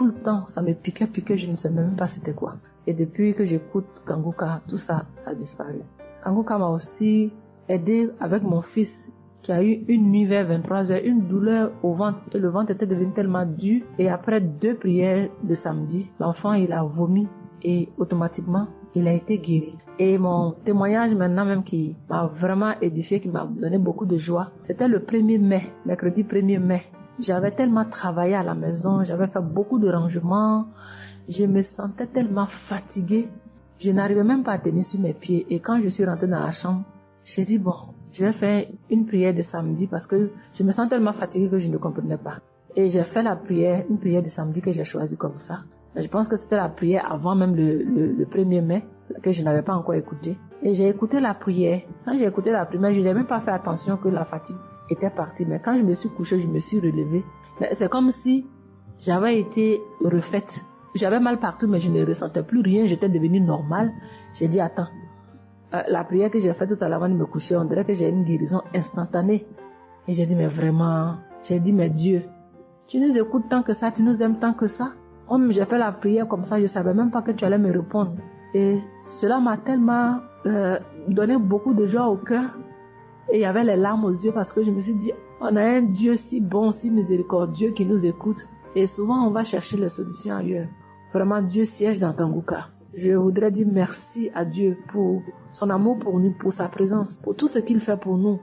Speaker 15: le temps, ça me piquait, je ne sais même pas c'était quoi. Et depuis que j'écoute Kanguka, tout ça a disparu. Kanguka m'a aussi aidé avec mon fils qui a eu une nuit vers 23h, une douleur au ventre et le ventre était devenu tellement dur et après 2 prières de samedi, l'enfant il a vomi et automatiquement il a été guéri. Et mon témoignage maintenant même qui m'a vraiment édifié, qui m'a donné beaucoup de joie, c'était le 1er mai, mercredi 1er mai. J'avais tellement travaillé à la maison, j'avais fait beaucoup de rangements, je me sentais tellement fatiguée, je n'arrivais même pas à tenir sur mes pieds et quand je suis rentrée dans la chambre, j'ai dit bon, je vais faire une prière de samedi parce que je me sens tellement fatiguée que je ne comprenais pas. Et j'ai fait une prière de samedi que j'ai choisie comme ça. Je pense que c'était la prière avant même le 1er mai que je n'avais pas encore écouté. Et j'ai écouté la prière. Quand j'ai écouté la prière, je n'avais même pas fait attention que la fatigue était partie. Mais quand je me suis couchée, je me suis relevée. Mais c'est comme si j'avais été refaite. J'avais mal partout, mais je ne ressentais plus rien. J'étais devenue normale. J'ai dit, attends. La prière que j'ai faite tout à l'heure avant de me coucher, on dirait que j'ai une guérison instantanée. Et j'ai dit, mais vraiment, mais Dieu, tu nous écoutes tant que ça, tu nous aimes tant que ça. J'ai fait la prière comme ça, je ne savais même pas que tu allais me répondre. Et cela m'a tellement donné beaucoup de joie au cœur. Et il y avait les larmes aux yeux parce que je me suis dit, on a un Dieu si bon, si miséricordieux qui nous écoute. Et souvent, on va chercher les solutions ailleurs. Vraiment, Dieu siège dans Kanguka. Je voudrais dire merci à Dieu pour son amour pour nous, pour sa présence, pour tout ce qu'il fait pour nous.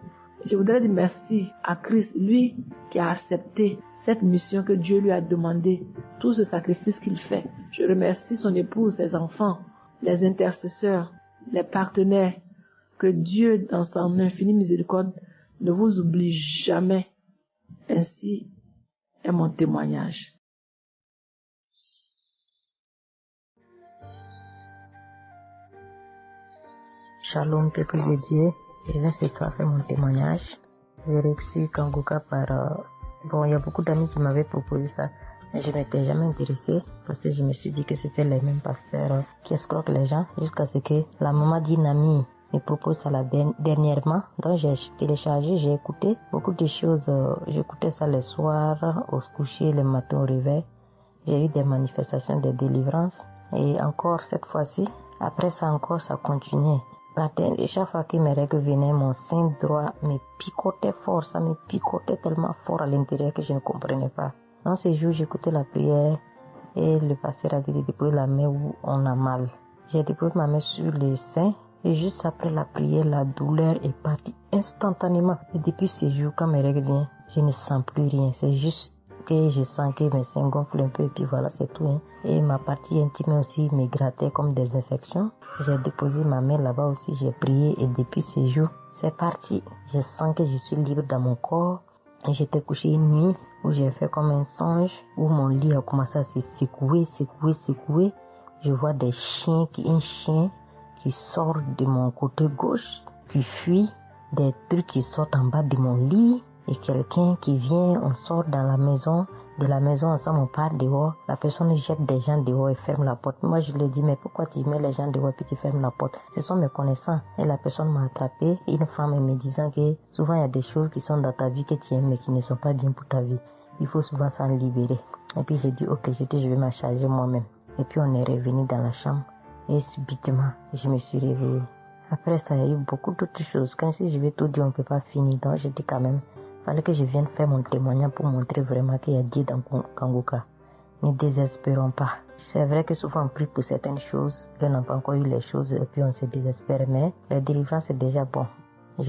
Speaker 15: Je voudrais dire merci à Christ, lui qui a accepté cette mission que Dieu lui a demandé, tout ce sacrifice qu'il fait. Je remercie son épouse, ses enfants, les intercesseurs, les partenaires. Que Dieu, dans son infinie miséricorde, ne vous oublie jamais. Ainsi est mon témoignage.
Speaker 16: Shalom, peuple de Dieu. Je viens ce soir faire mon témoignage. J'ai reçu Kanguka par... il y a beaucoup d'amis qui m'avaient proposé ça. Mais je m'étais jamais intéressée parce que je me suis dit que c'était les mêmes pasteurs qui escroquent les gens jusqu'à ce que la maman d'une amie me propose ça dernièrement. Donc j'ai téléchargé, j'ai écouté beaucoup de choses. J'écoutais ça les soirs, au coucher, le matin au réveil. J'ai eu des manifestations de délivrance. Et encore cette fois-ci, après ça encore, ça continuait. Et chaque fois que mes règles venaient, mon sein droit me picotait fort. Ça me picotait tellement fort à l'intérieur que je ne comprenais pas. Dans ces jours, j'écoutais la prière et le pasteur a dit de déposer la main où on a mal. J'ai déposé ma main sur les seins et juste après la prière, la douleur est partie instantanément. Et depuis ce jour, quand mes règles viennent, je ne sens plus rien. C'est juste que je sens que mes seins gonflent un peu et puis voilà, c'est tout. Et ma partie intime aussi me grattait comme des infections. J'ai déposé ma main là-bas aussi, j'ai prié et depuis ce jour, c'est parti. Je sens que je suis libre dans mon corps. Et j'étais couché une nuit où j'ai fait comme un songe, où mon lit a commencé à se secouer. Je vois un chien qui sort de mon côté gauche, qui fuit, des trucs qui sortent en bas de mon lit, et quelqu'un qui vient, on sort dans la maison, de la maison ensemble, on part dehors, la personne jette des gens dehors et ferme la porte. Moi je lui ai dit, mais pourquoi tu mets les gens dehors et puis tu fermes la porte? Ce sont mes connaissants. Et la personne m'a attrapé, une femme me disant que souvent il y a des choses qui sont dans ta vie que tu aimes mais qui ne sont pas bien pour ta vie. Il faut souvent s'en libérer. Et puis j'ai dit, ok, je vais m'en charger moi-même. Et puis on est revenu dans la chambre et subitement je me suis réveillée. Après ça, il y a eu beaucoup d'autres choses. Quand si je vais tout dire, on ne peut pas finir. Donc je dis quand même, il fallait que je vienne faire mon témoignage pour montrer vraiment qu'il y a Dieu dans Kanguka. Ne désespérons pas. C'est vrai que souvent on prie pour certaines choses, on n'a pas encore eu les choses et puis on se désespère. Mais la délivrance c'est déjà bon.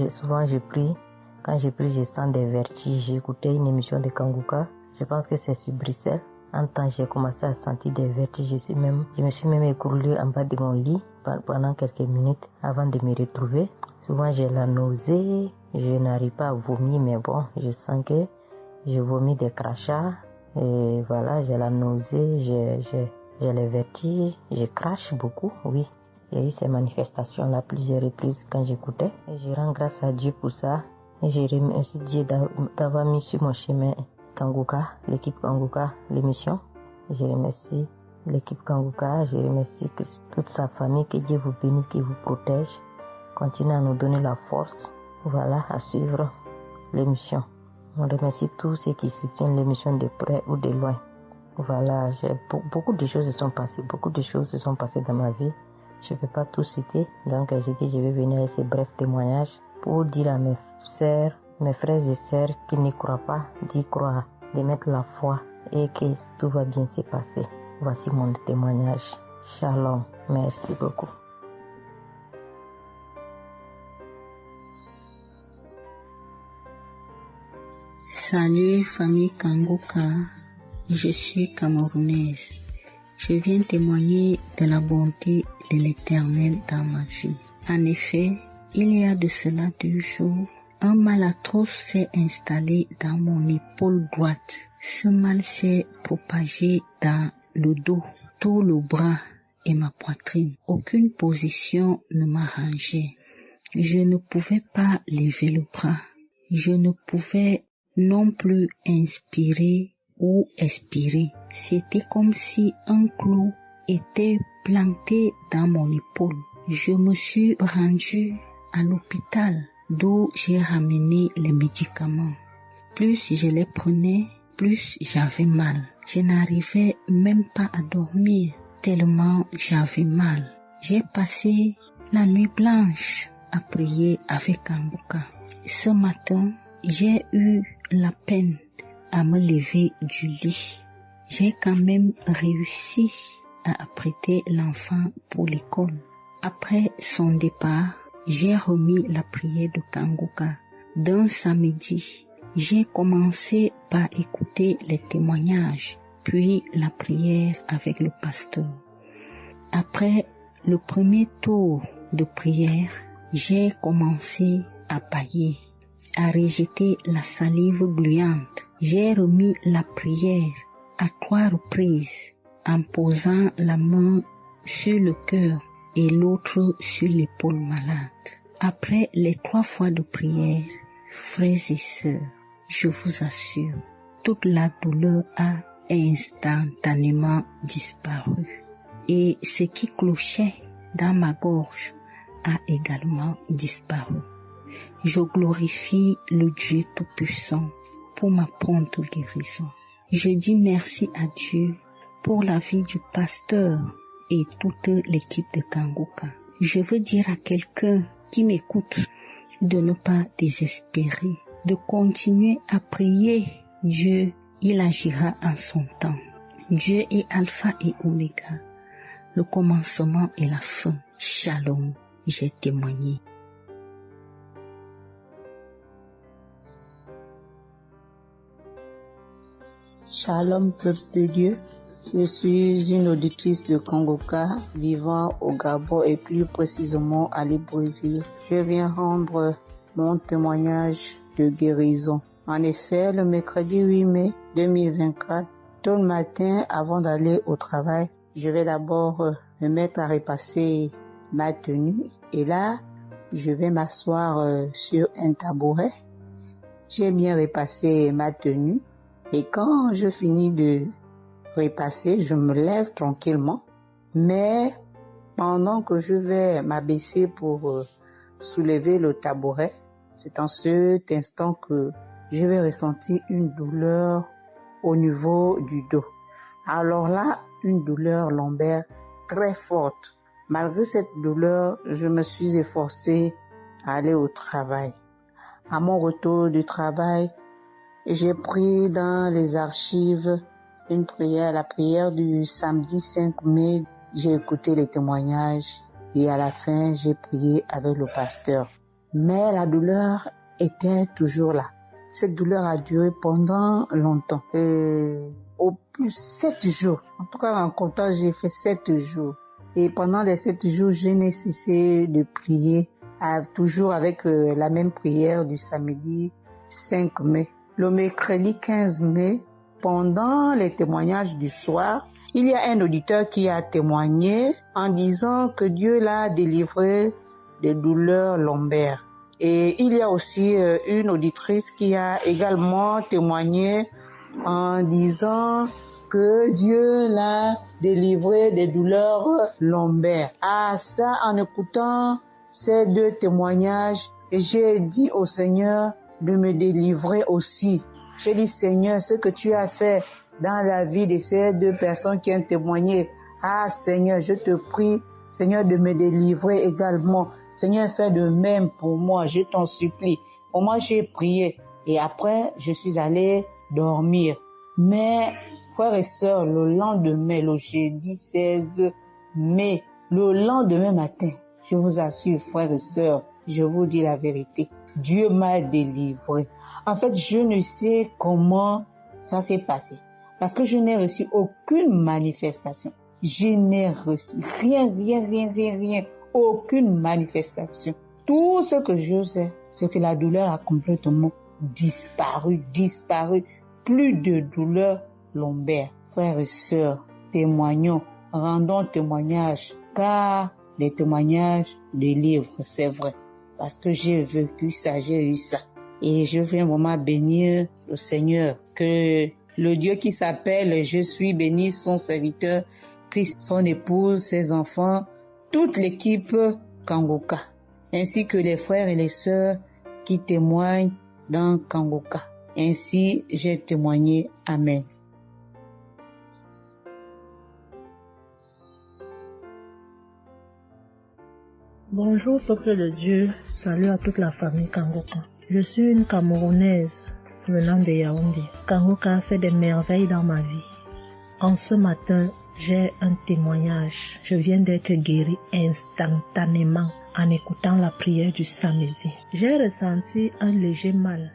Speaker 16: Souvent je prie. Quand je prie, je sens des vertiges. J'ai écouté une émission de Kanguka. Je pense que c'est sur Bruxelles. En temps, j'ai commencé à sentir des vertiges. Je me suis même écroulée en bas de mon lit pendant quelques minutes avant de me retrouver. Souvent, j'ai la nausée. Je n'arrive pas à vomir, mais bon, je sens que je vomis des crachats. Et voilà, j'ai la nausée, j'ai les vertiges. Je crache beaucoup, oui. Il y a eu ces manifestations-là plusieurs reprises quand j'écoutais. Et je rends grâce à Dieu pour ça. Et je remercie Dieu d'avoir mis sur mon chemin Kanguka, l'équipe Kanguka, l'émission. Je remercie l'équipe Kanguka, je remercie toute sa famille, que Dieu vous bénisse, qu'il vous protège. Continuez à nous donner la force, voilà, à suivre l'émission. On remercie tous ceux qui soutiennent l'émission de près ou de loin. Voilà, beaucoup de choses se sont passées dans ma vie. Je ne peux pas tout citer, donc j'ai dit je vais venir avec ces brefs témoignages pour dire à mes sœurs, mes frères et sœurs qui n'y croient pas, d'y croire, de mettre la foi et que tout va bien se passer. Voici mon témoignage. Shalom. Merci beaucoup.
Speaker 17: Salut famille Kanguka, je suis camerounaise. Je viens témoigner de la bonté de l'Éternel dans ma vie. En effet, il y a de cela 2 jours, un mal atroce s'est installé dans mon épaule droite. Ce mal s'est propagé dans le dos, tout le bras et ma poitrine. Aucune position ne m'arrangeait. Je ne pouvais pas lever le bras. Je ne pouvais non plus inspirer ou expirer. C'était comme si un clou était planté dans mon épaule. Je me suis rendue à l'hôpital, d'où j'ai ramené les médicaments. Plus je les prenais, plus j'avais mal. Je n'arrivais même pas à dormir, tellement j'avais mal. J'ai passé la nuit blanche à prier avec Kanguka. Ce matin, j'ai eu la peine à me lever du lit. J'ai quand même réussi à apprêter l'enfant pour l'école. Après son départ, j'ai remis la prière de Kanguka. D'un samedi, j'ai commencé par écouter les témoignages, puis la prière avec le pasteur. Après le premier tour de prière, j'ai commencé à bâiller, à rejeter la salive gluante. J'ai remis la prière à 3 reprises en posant la main sur le cœur et l'autre sur l'épaule malade. Après les 3 fois de prière, frères et sœurs, je vous assure, toute la douleur a instantanément disparu. Et ce qui clochait dans ma gorge a également disparu. Je glorifie le Dieu Tout-Puissant pour ma prompte guérison. Je dis merci à Dieu pour la vie du pasteur et toute l'équipe de Kanguka. Je veux dire à quelqu'un qui m'écoute de ne pas désespérer, de continuer à prier. Dieu, il agira en son temps. Dieu est alpha et oméga, le commencement et la fin. Shalom, j'ai témoigné.
Speaker 10: Shalom, peuple de Dieu. Je suis une auditrice de Kangoka vivant au Gabon et plus précisément à Libreville. Je viens rendre mon témoignage de guérison. En effet, le mercredi 8 mai 2024, tôt le matin avant d'aller au travail, je vais d'abord me mettre à repasser ma tenue et là, je vais m'asseoir sur un tabouret. J'ai bien repassé ma tenue. Et quand je finis de repasser, je me lève tranquillement. Mais pendant que je vais m'abaisser pour soulever le tabouret, c'est en cet instant que je vais ressentir une douleur au niveau du dos. Alors là, une douleur lombaire très forte. Malgré cette douleur, je me suis efforcée à aller au travail. À mon retour du travail, j'ai pris dans les archives une prière, la prière du samedi 5 mai. J'ai écouté les témoignages et à la fin, j'ai prié avec le pasteur. Mais la douleur était toujours là. Cette douleur a duré pendant longtemps. Au plus 7 jours. En tout cas, en comptant, j'ai fait 7 jours. Et pendant les 7 jours, je n'ai cessé de prier, toujours avec la même prière du samedi 5 mai. Le mercredi 15 mai, pendant les témoignages du soir, il y a un auditeur qui a témoigné en disant que Dieu l'a délivré des douleurs lombaires. Et il y a aussi une auditrice qui a également témoigné en disant que Dieu l'a délivré des douleurs lombaires. À ça, en écoutant ces deux témoignages, j'ai dit au Seigneur de me délivrer aussi. J'ai dit, Seigneur, ce que tu as fait dans la vie de ces deux personnes qui ont témoigné, Seigneur, je te prie, Seigneur, de me délivrer également. Seigneur, fais de même pour moi, je t'en supplie. Pour moi, j'ai prié et après, je suis allé dormir. Mais, frères et sœurs, le lendemain, le jeudi 16 mai, le lendemain matin, je vous assure, frères et sœurs, je vous dis la vérité, Dieu m'a délivré. En fait, je ne sais comment ça s'est passé. Parce que je n'ai reçu aucune manifestation. Je n'ai reçu rien. Aucune manifestation. Tout ce que je sais, c'est que la douleur a complètement disparu. Plus de douleur lombaire. Frères et sœurs, témoignons, rendons témoignage, car les témoignages délivrent, c'est vrai. Parce que j'ai vécu ça, j'ai eu ça. Et je viens vraiment bénir le Seigneur, que le Dieu qui s'appelle Je suis béni, son serviteur, Christ, son épouse, ses enfants, toute l'équipe Kangoka, ainsi que les frères et les sœurs qui témoignent dans Kangoka. Ainsi, j'ai témoigné. Amen.
Speaker 18: Bonjour peuple de Dieu, salut à toute la famille Kangoka. Je suis une Camerounaise venant de Yaoundé. Kangoka a fait des merveilles dans ma vie. En ce matin, j'ai un témoignage. Je viens d'être guérie instantanément en écoutant la prière du samedi. J'ai ressenti un léger mal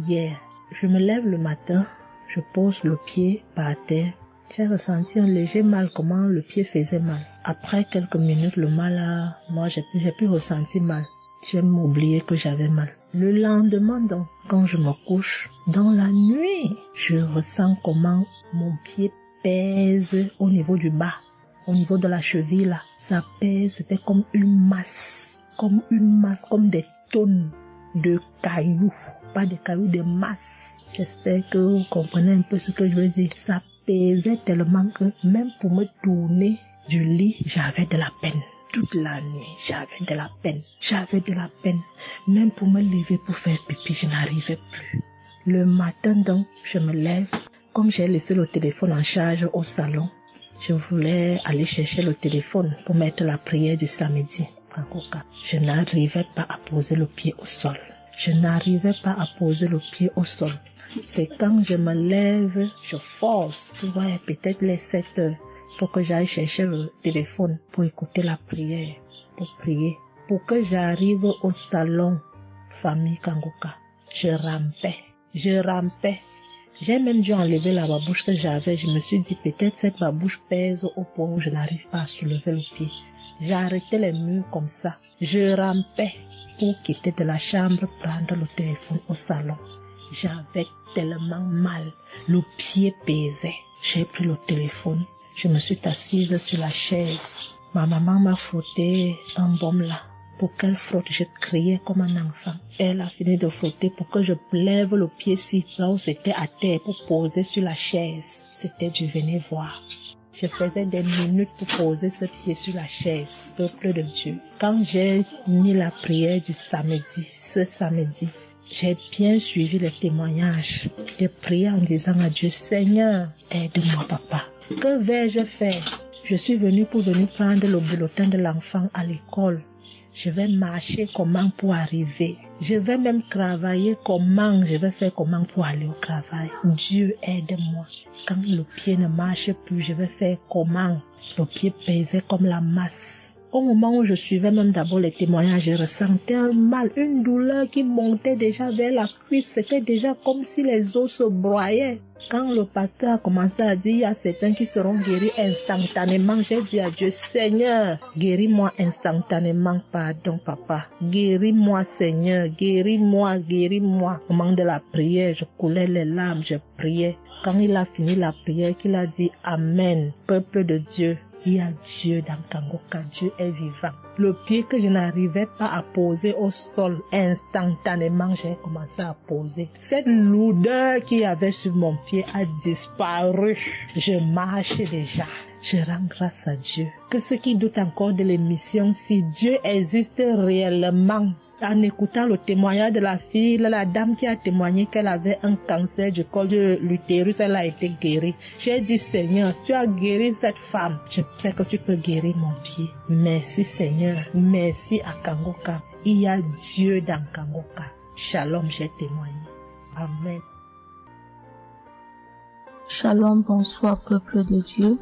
Speaker 18: hier. Je me lève le matin, je pose le pied par terre. J'ai ressenti un léger mal, comment le pied faisait mal. Après quelques minutes, le mal j'ai pu ressentir mal. J'ai oublié que j'avais mal. Le lendemain donc, quand je me couche, dans la nuit, je ressens comment mon pied pèse au niveau du bas, au niveau de la cheville là. Ça pèse, c'était comme une masse, comme des tonnes de cailloux. Pas des cailloux, des masses. J'espère que vous comprenez un peu ce que je veux dire. Ça pesait tellement que même pour me tourner du lit, j'avais de la peine. Toute la nuit, j'avais de la peine. Même pour me lever pour faire pipi, je n'arrivais plus. Le matin donc, je me lève. Comme j'ai laissé le téléphone en charge au salon, je voulais aller chercher le téléphone pour mettre la prière du samedi. Je n'arrivais pas à poser le pied au sol. C'est quand je me lève, je force. Tu vois, peut-être les 7 heures. Il faut que j'aille chercher le téléphone pour écouter la prière, pour prier. Pour que j'arrive au salon, famille Kangoka, je rampais. J'ai même dû enlever la babouche que j'avais. Je me suis dit, peut-être cette babouche pèse au point où je n'arrive pas à soulever le pied. J'ai arrêté les murs comme ça. Je rampais pour quitter de la chambre, prendre le téléphone au salon. J'avais tellement mal. Le pied pesait. J'ai pris le téléphone. Je me suis assise sur la chaise. Ma maman m'a frotté un baume là. Pour qu'elle frotte, je criais comme un enfant. Elle a fini de frotter pour que je lève le pied ci, là où c'était à terre, pour poser sur la chaise. C'était du venez voir. Je faisais des minutes pour poser ce pied sur la chaise, peuple de Dieu. Quand j'ai mis la prière du samedi, ce samedi, j'ai bien suivi les témoignages. J'ai prié en disant à Dieu, Seigneur, aide-moi papa. Que vais-je faire? Je suis venue pour venir prendre le bulletin de l'enfant à l'école. Je vais marcher comment pour arriver. Je vais même travailler comment. Je vais faire comment pour aller au travail. Dieu aide-moi. Quand le pied ne marche plus, je vais faire comment. Le pied pesait comme la masse. Au moment où je suivais même d'abord les témoignages, je ressentais un mal, une douleur qui montait déjà vers la cuisse. C'était déjà comme si les os se broyaient. Quand le pasteur a commencé à dire, il y a certains qui seront guéris instantanément, j'ai dit à Dieu, Seigneur, guéris-moi instantanément, pardon papa. Guéris-moi Seigneur, guéris-moi, guéris-moi. Au moment de la prière, je coulais les larmes, je priais. Quand il a fini la prière, qu'il a dit Amen, peuple de Dieu. Il y a Dieu dans Kangoka, Dieu est vivant. Le pied que je n'arrivais pas à poser au sol, instantanément, j'ai commencé à poser. Cette lourdeur qu'il y avait sur mon pied a disparu. Je marche déjà. Je rends grâce à Dieu. Que ceux qui doutent encore de l'émission, si Dieu existe réellement, en écoutant le témoignage de la fille, la dame qui a témoigné qu'elle avait un cancer du col de l'utérus, elle a été guérie. J'ai dit, Seigneur, si tu as guéri cette femme, je sais que tu peux guérir mon pied. Merci Seigneur, merci à Kangoka. Il y a Dieu dans Kangoka. Shalom, j'ai témoigné. Amen.
Speaker 17: Shalom, bonsoir peuple de Dieu.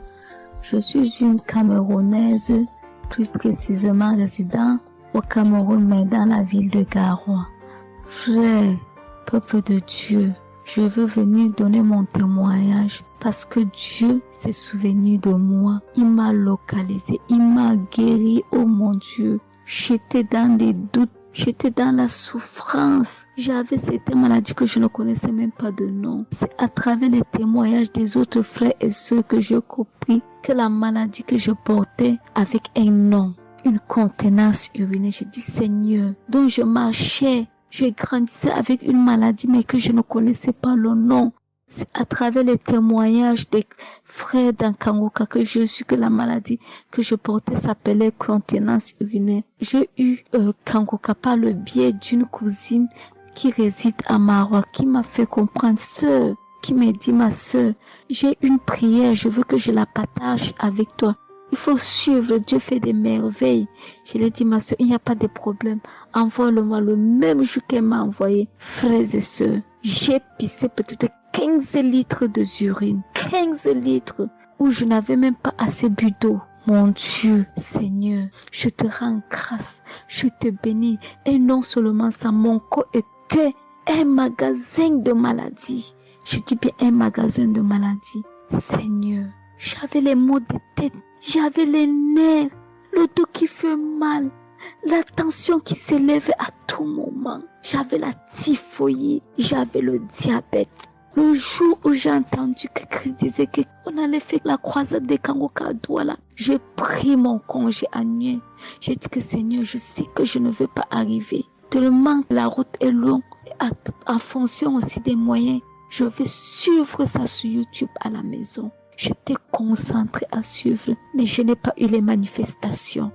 Speaker 17: Je suis une Camerounaise, plus précisément résident au Cameroun, mais dans la ville de Garoua. Frère, peuple de Dieu, je veux venir donner mon témoignage parce que Dieu s'est souvenu de moi. Il m'a localisé, il m'a guéri, oh mon Dieu. J'étais dans des doutes, j'étais dans la souffrance. J'avais certaines maladies que je ne connaissais même pas de nom. C'est à travers les témoignages des autres frères et sœurs que j'ai compris que la maladie que je portais avec un nom, une contenance urinée. J'ai dit Seigneur, dont je marchais, je grandissais avec une maladie mais que je ne connaissais pas le nom. C'est à travers les témoignages des frères dans Kangoka que je suis que la maladie que je portais s'appelait contenance urinaire. J'ai eu Kangoka par le biais d'une cousine qui réside à Marois, qui m'a fait comprendre, sœur, qui m'a dit ma sœur, j'ai une prière, je veux que je la partage avec toi. Il faut suivre, Dieu fait des merveilles. Je lui ai dit, ma soeur, il n'y a pas de problème. Envoie-le-moi le même jour qu'elle m'a envoyé. Frères et sœurs, j'ai pissé peut-être 15 litres de urine. 15 litres où je n'avais même pas assez bu d'eau. Mon Dieu, Seigneur, je te rends grâce. Je te bénis. Et non seulement ça, mon corps est que un magasin de maladies. Je dis bien un magasin de maladies. Seigneur, j'avais les maux de tête. J'avais les nerfs, le dos qui fait mal, la tension qui s'élève à tout moment. J'avais la typhoïde, j'avais le diabète. Le jour où j'ai entendu que Christ disait qu'on allait faire la croisade des Kangoka à Douala, j'ai pris mon congé annuel. J'ai dit que Seigneur, je sais que je ne veux pas arriver. Tellement la route est longue, en fonction aussi des moyens. Je vais suivre ça sur YouTube à la maison. J'étais concentrée à suivre, mais je n'ai pas eu les manifestations.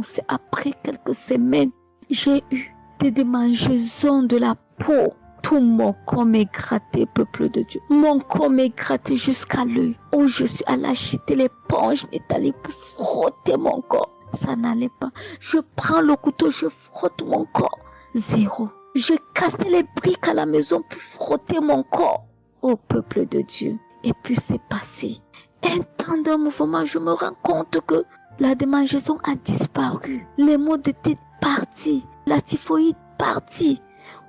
Speaker 17: C'est après quelques semaines, j'ai eu des démangeaisons de la peau. Tout mon corps m'est gratté, peuple de Dieu. Mon corps m'est gratté jusqu'à l'œil. Oh, je suis allée acheter l'éponge, allée pour frotter mon corps. Ça n'allait pas. Je prends le couteau, je frotte mon corps. Zéro.
Speaker 19: J'ai cassé les briques à la maison pour frotter mon corps au peuple de Dieu. Et puis c'est passé. Un temps d'un mouvement, je me rends compte que la démangeaison a disparu. Les maux de tête partis. La typhoïde partie.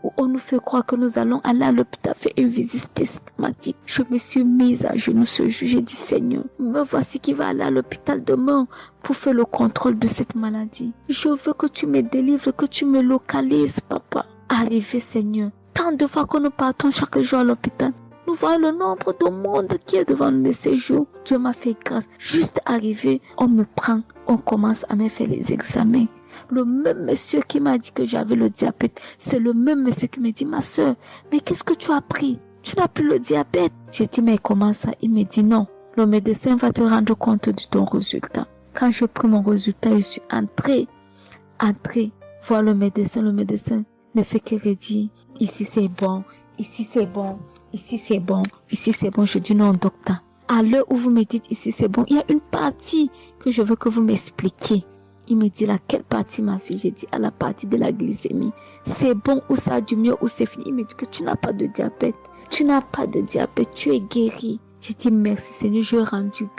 Speaker 19: Où on nous fait croire que nous allons aller à l'hôpital faire une visite systématique. Je me suis mise à genoux ce jour. J'ai dit, Seigneur, me voici qui va aller à l'hôpital demain pour faire le contrôle de cette maladie. Je veux que tu me délivres, que tu me localises, papa. Arrivé, Seigneur. Tant de fois que nous partons chaque jour à l'hôpital, nous voyons le nombre de monde qui est devant nous de ces jours. Dieu m'a fait grâce. Juste arrivé, on me prend, on commence à me faire les examens. Le même monsieur qui m'a dit que j'avais le diabète, c'est le même monsieur qui me dit, ma soeur, mais qu'est-ce que tu as pris? Tu n'as plus le diabète. J'ai dit, mais comment ça? Il me dit, non, le médecin va te rendre compte de ton résultat. Quand j'ai pris mon résultat, je suis entrée, voir le médecin ne fait que redire, ici c'est bon, ici c'est bon, ici c'est bon, ici c'est bon. Je dis, non, docteur, à l'heure où vous me dites ici c'est bon, il y a une partie que je veux que vous m'expliquiez. Il me dit, laquelle partie, ma fille? J'ai dit, à la partie de la glycémie. C'est bon ou ça a du mieux ou c'est fini? Il me dit que tu n'as pas de diabète. Tu n'as pas de diabète, tu es guéri. J'ai dit, merci Seigneur, je rendu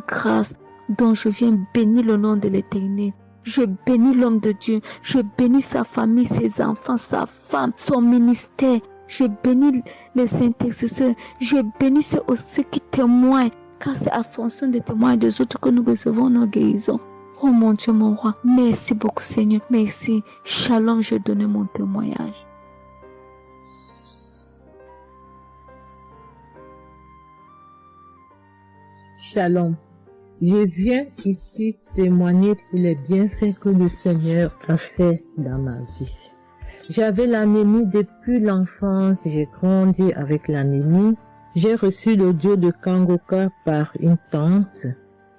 Speaker 19: grâce. Donc je viens bénir le nom de l'Éternel. Je bénis l'homme de Dieu. Je bénis sa famille, ses enfants, sa femme, son ministère. Je bénis les intercesseurs. Je bénis ceux aussi qui témoignent. Car c'est à fonction des témoins des autres que nous recevons nos guérisons. Oh mon Dieu, mon roi, merci beaucoup Seigneur, merci. Shalom, je donne mon témoignage.
Speaker 10: Shalom, je viens ici témoigner pour les bienfaits que le Seigneur a fait dans ma vie. J'avais l'anémie depuis l'enfance, j'ai grandi avec l'anémie. J'ai reçu l'audio de Kangoka par une tante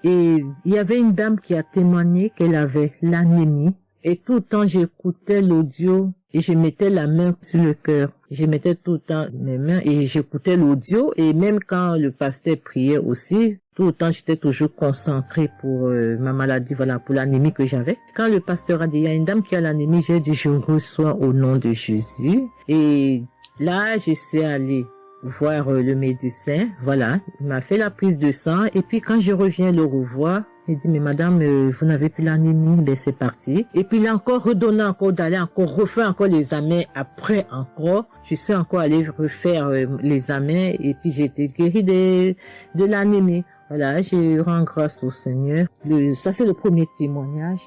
Speaker 10: et il y avait une dame qui a témoigné qu'elle avait l'anémie et tout le temps j'écoutais l'audio et je mettais la main sur le cœur. Je mettais tout le temps mes mains et j'écoutais l'audio et même quand le pasteur priait aussi, tout le temps j'étais toujours concentrée pour ma maladie, voilà, pour l'anémie que j'avais. Quand le pasteur a dit, il y a une dame qui a l'anémie, j'ai dit, je reçois au nom de Jésus et là je suis allée voir le médecin, voilà, il m'a fait la prise de sang et puis quand je reviens le revoir, il dit mais madame vous n'avez plus l'anémie, ben c'est parti. Et puis il a encore redonné encore d'aller encore refaire encore les examens après encore, je suis encore allée refaire les examens et puis j'ai été guérie de l'anémie. Voilà, je rends grâce au Seigneur. Ça c'est le premier témoignage.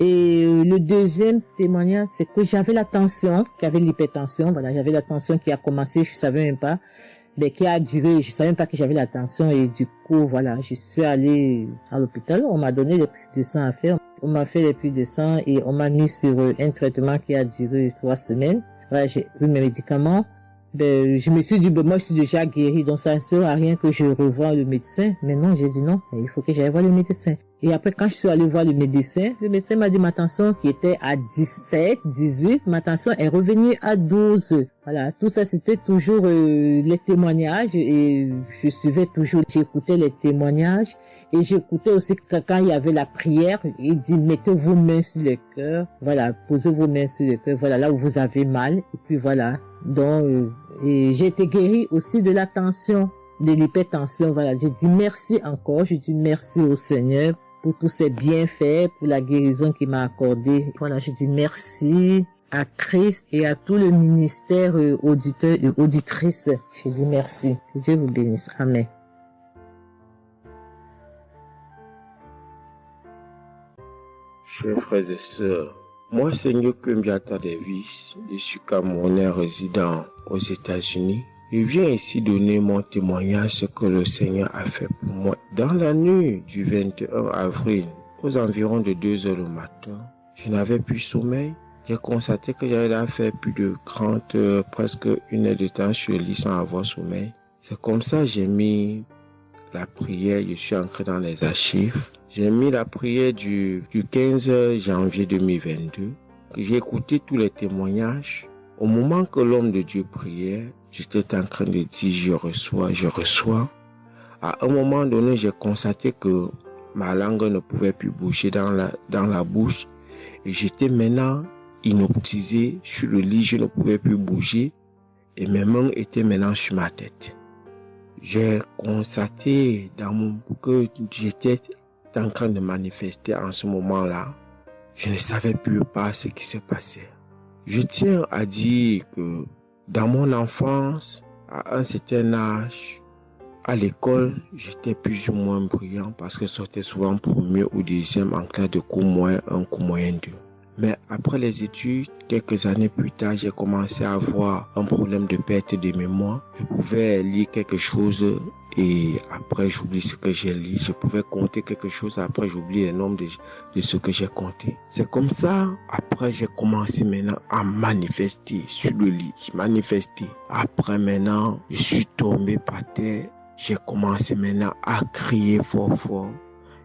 Speaker 10: Et le deuxième témoignage, c'est que j'avais la tension, j'avais l'hypertension, voilà, j'avais la tension qui a commencé, je savais même pas, mais qui a duré, je savais même pas que j'avais la tension et du coup, voilà, je suis allée à l'hôpital, on m'a donné les prises de sang à faire, on m'a fait les prises de sang et on m'a mis sur un traitement qui a duré 3 semaines. Voilà, j'ai pris mes médicaments. Ben, je me suis dit, ben, moi, je suis déjà guérie, donc ça ne sert à rien que je revoie le médecin. Mais non, j'ai dit non, il faut que j'aille voir le médecin. Et après, quand je suis allée voir le médecin m'a dit ma tension qui était à 17, 18, ma tension est revenue à 12. Voilà, tout ça, c'était toujours les témoignages et je suivais toujours, j'écoutais les témoignages et j'écoutais aussi quand il y avait la prière, il dit, mettez vos mains sur le cœur, voilà, posez vos mains sur le cœur, voilà, là où vous avez mal, et puis voilà. Donc, et j'ai été guérie aussi de la tension, de l'hypertension, voilà. Je dis merci encore, je dis merci au Seigneur pour tous ses bienfaits, pour la guérison qu'il m'a accordée. Voilà, je dis merci à Christ et à tout le ministère auditeur et auditrice. Je dis merci. Que Dieu vous bénisse. Amen.
Speaker 20: Chers frères et sœurs, moi, Seigneur Kumbiata Davis, je suis Camerounais résident aux États-Unis. Je viens ici donner mon témoignage ce que le Seigneur a fait pour moi. Dans la nuit du 21 avril, aux environs de 2 heures du matin, je n'avais plus sommeil. J'ai constaté que j'avais fait plus de 30 heures, presque 1 heure de temps sur le lit sans avoir sommeil. C'est comme ça que j'ai mis la prière, je suis entré dans les archives. J'ai mis la prière du 15 janvier 2022. J'ai écouté tous les témoignages. Au moment que l'homme de Dieu priait, j'étais en train de dire je reçois. À un moment donné, j'ai constaté que ma langue ne pouvait plus bouger dans la bouche. Et j'étais maintenant inoptisé sur le lit, je ne pouvais plus bouger et mes mains étaient maintenant sur ma tête. J'ai constaté que j'étais en train de manifester en ce moment-là. Je ne savais plus pas ce qui se passait. Je tiens à dire que dans mon enfance, à un certain âge, à l'école, j'étais plus ou moins brillant parce que je sortais souvent premier ou deuxième en classe de cours moyen 1, cours moyen 2. Mais après les études, quelques années plus tard, j'ai commencé à avoir un problème de perte de mémoire. Je pouvais lire quelque chose et après j'oublie ce que j'ai lu. Je pouvais compter quelque chose, après j'oublie le nombre de ce que j'ai compté. C'est comme ça, après j'ai commencé maintenant à manifester sur le lit. Après maintenant, je suis tombé par terre. J'ai commencé maintenant à crier fort fort.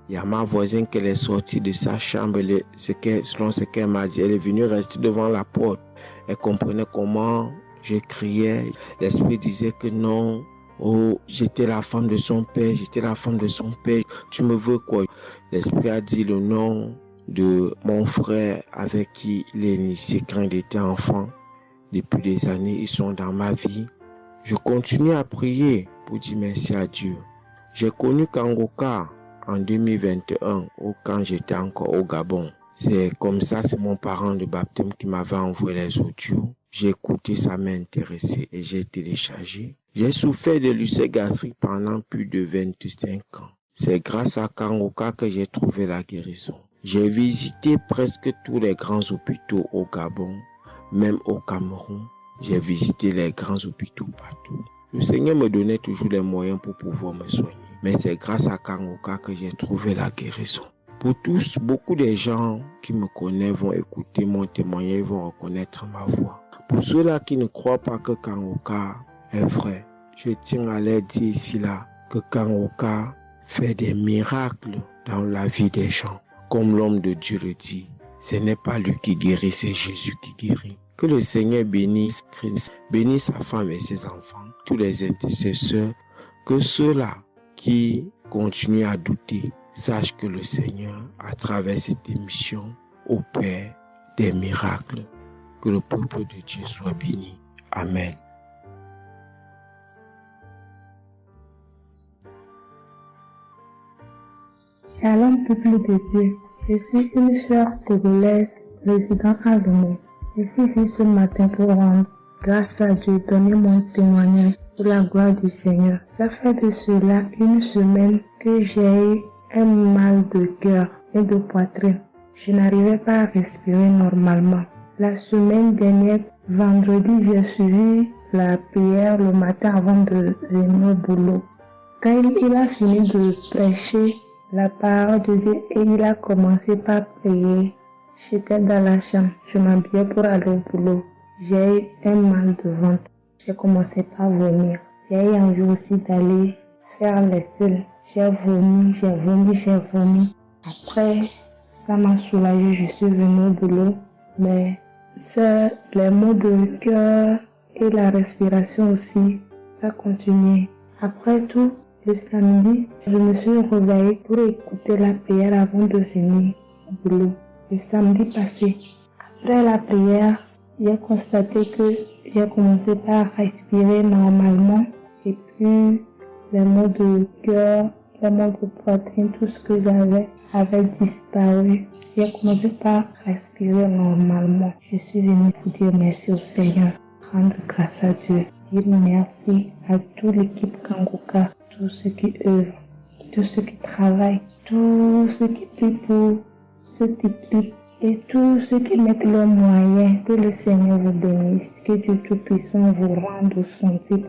Speaker 20: Il y a ma voisine qui est sortie de sa chambre, selon ce qu'elle m'a dit, elle est venue rester devant la porte. Elle comprenait comment je criais. L'esprit disait que non, oh, j'étais la femme de son père, tu me veux quoi? L'esprit a dit le nom de mon frère avec qui il est initié quand il était enfant. Depuis des années, ils sont dans ma vie. Je continue à prier pour dire merci à Dieu. J'ai connu Kangoka en 2021, quand j'étais encore au Gabon. C'est comme ça, c'est mon parent de baptême qui m'avait envoyé les audios. J'ai écouté, ça m'a intéressé et j'ai téléchargé. J'ai souffert de l'ulcère gastrique pendant plus de 25 ans. C'est grâce à Kangoka que j'ai trouvé la guérison. J'ai visité presque tous les grands hôpitaux au Gabon, même au Cameroun. J'ai visité les grands hôpitaux partout. Le Seigneur me donnait toujours les moyens pour pouvoir me soigner. Mais c'est grâce à Kangoka que j'ai trouvé la guérison. Pour tous, beaucoup de gens qui me connaissent vont écouter mon témoignage, vont reconnaître ma voix. Pour ceux-là qui ne croient pas que Kangoka est vrai, je tiens à leur dire ici là que Kangoka fait des miracles dans la vie des gens. Comme l'homme de Dieu le dit, ce n'est pas lui qui guérit, c'est Jésus qui guérit. Que le Seigneur bénisse Christ, bénisse sa femme et ses enfants, tous les intercesseurs, que ceux-là qui continuent à douter sachent que le Seigneur, à travers cette émission, opère des miracles. Que le peuple de Dieu soit béni. Amen.
Speaker 18: Shalom, peuple de Dieu. Je suis une sœur togolaise résidant à Lomé. Je suis venue ce matin pour rendre grâce à Dieu, donner mon témoignage pour la gloire du Seigneur. Ça fait de cela une semaine que j'ai eu un mal de cœur et de poitrine. Je n'arrivais pas à respirer normalement. La semaine dernière, vendredi, j'ai suivi la prière le matin avant de venir au boulot. Quand il a fini de prêcher la parole de Dieu et il a commencé par prier, j'étais dans la chambre, je m'habillais pour aller au boulot. J'ai eu un mal de ventre. J'ai commencé par vomir. J'ai eu envie aussi d'aller faire les selles. J'ai vomi. Après, ça m'a soulagé, je suis venue au boulot. Mais c'est les maux de cœur et la respiration aussi, ça continuait. Après tout, le samedi, je me suis réveillée pour écouter la prière avant de venir au boulot. Le samedi passé, après la prière, j'ai constaté que j'ai commencé par respirer normalement et puis les maux de cœur, les maux de poitrine, tout ce que j'avais avait disparu. J'ai commencé par respirer normalement. Je suis venue pour dire merci au Seigneur, rendre grâce à Dieu, dire merci à toute l'équipe Kangoka, tous ceux qui œuvrent, tous ceux qui travaillent, tous ceux qui prient pour cette équipe et tous ceux qui mettent leurs moyens. Que le Seigneur vous bénisse, que Dieu Tout-Puissant vous rende sensible,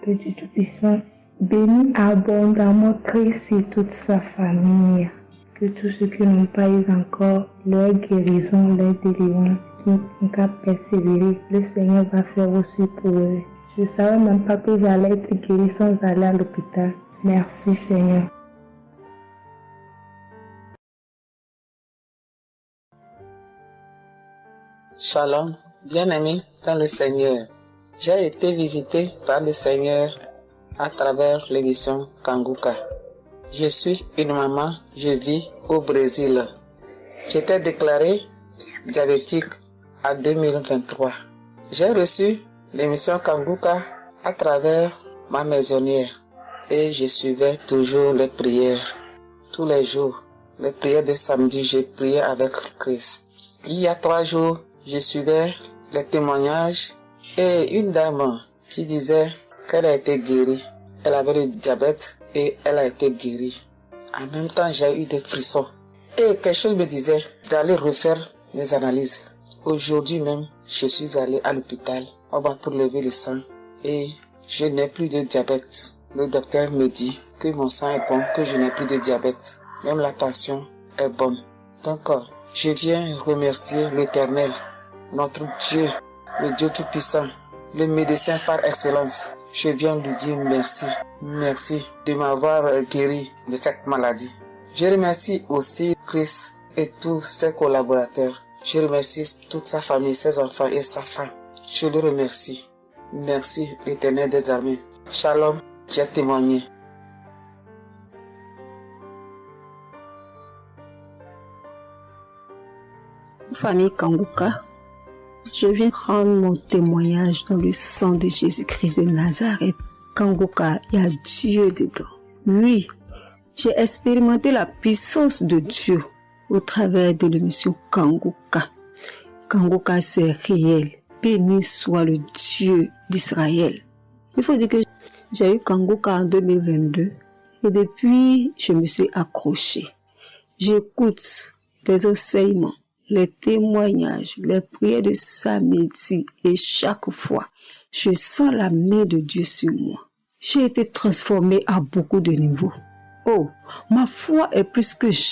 Speaker 18: que Dieu Tout-Puissant bénisse abondamment Christ et toute sa famille. Que tous ceux qui n'ont pas eu encore leur guérison, leur délivrance, qui n'ont qu'à persévérer, le Seigneur va faire aussi pour eux. Je ne savais même pas que j'allais être guéri sans aller à l'hôpital. Merci Seigneur.
Speaker 21: Shalom, bien-aimé dans le Seigneur. J'ai été visité par le Seigneur à travers l'émission Kangoka. Je suis une maman, je vis au Brésil. J'étais déclarée diabétique à 2023. J'ai reçu l'émission Kanguka à travers ma maisonnière et je suivais toujours les prières. Tous les jours, les prières de samedi, j'ai prié avec Christ. Il y a 3 jours, je suivais les témoignages et une dame qui disait qu'elle a été guérie. Elle avait le diabète et elle a été guérie. En même temps, j'ai eu des frissons. Et quelque chose me disait d'aller refaire mes analyses. Aujourd'hui même, je suis allé à l'hôpital. On va pour lever le sang et je n'ai plus de diabète. Le docteur me dit que mon sang est bon, que je n'ai plus de diabète. Même la tension est bonne. Donc, je viens remercier l'Éternel, notre Dieu, le Dieu Tout-Puissant, le médecin par excellence. Je viens lui dire merci. Merci de m'avoir guéri de cette maladie. Je remercie aussi Christ et tous ses collaborateurs. Je remercie toute sa famille, ses enfants et sa femme. Je le remercie. Merci l'Éternel des armées. Shalom, j'ai témoigné.
Speaker 1: Famille Kanguka, je viens rendre mon témoignage dans le sang de Jésus-Christ de Nazareth. Kanguka, il y a Dieu dedans. Oui, j'ai expérimenté la puissance de Dieu au travers de l'émission Kanguka. Kanguka, c'est réel. Béni soit le Dieu d'Israël. Il faut dire que j'ai eu Kanguka en 2022 et depuis, je me suis accrochée. J'écoute les enseignements, les témoignages, les prières de samedi et chaque fois, je sens la main de Dieu sur moi. J'ai été transformée à beaucoup de niveaux. Oh, ma foi est plus que jamais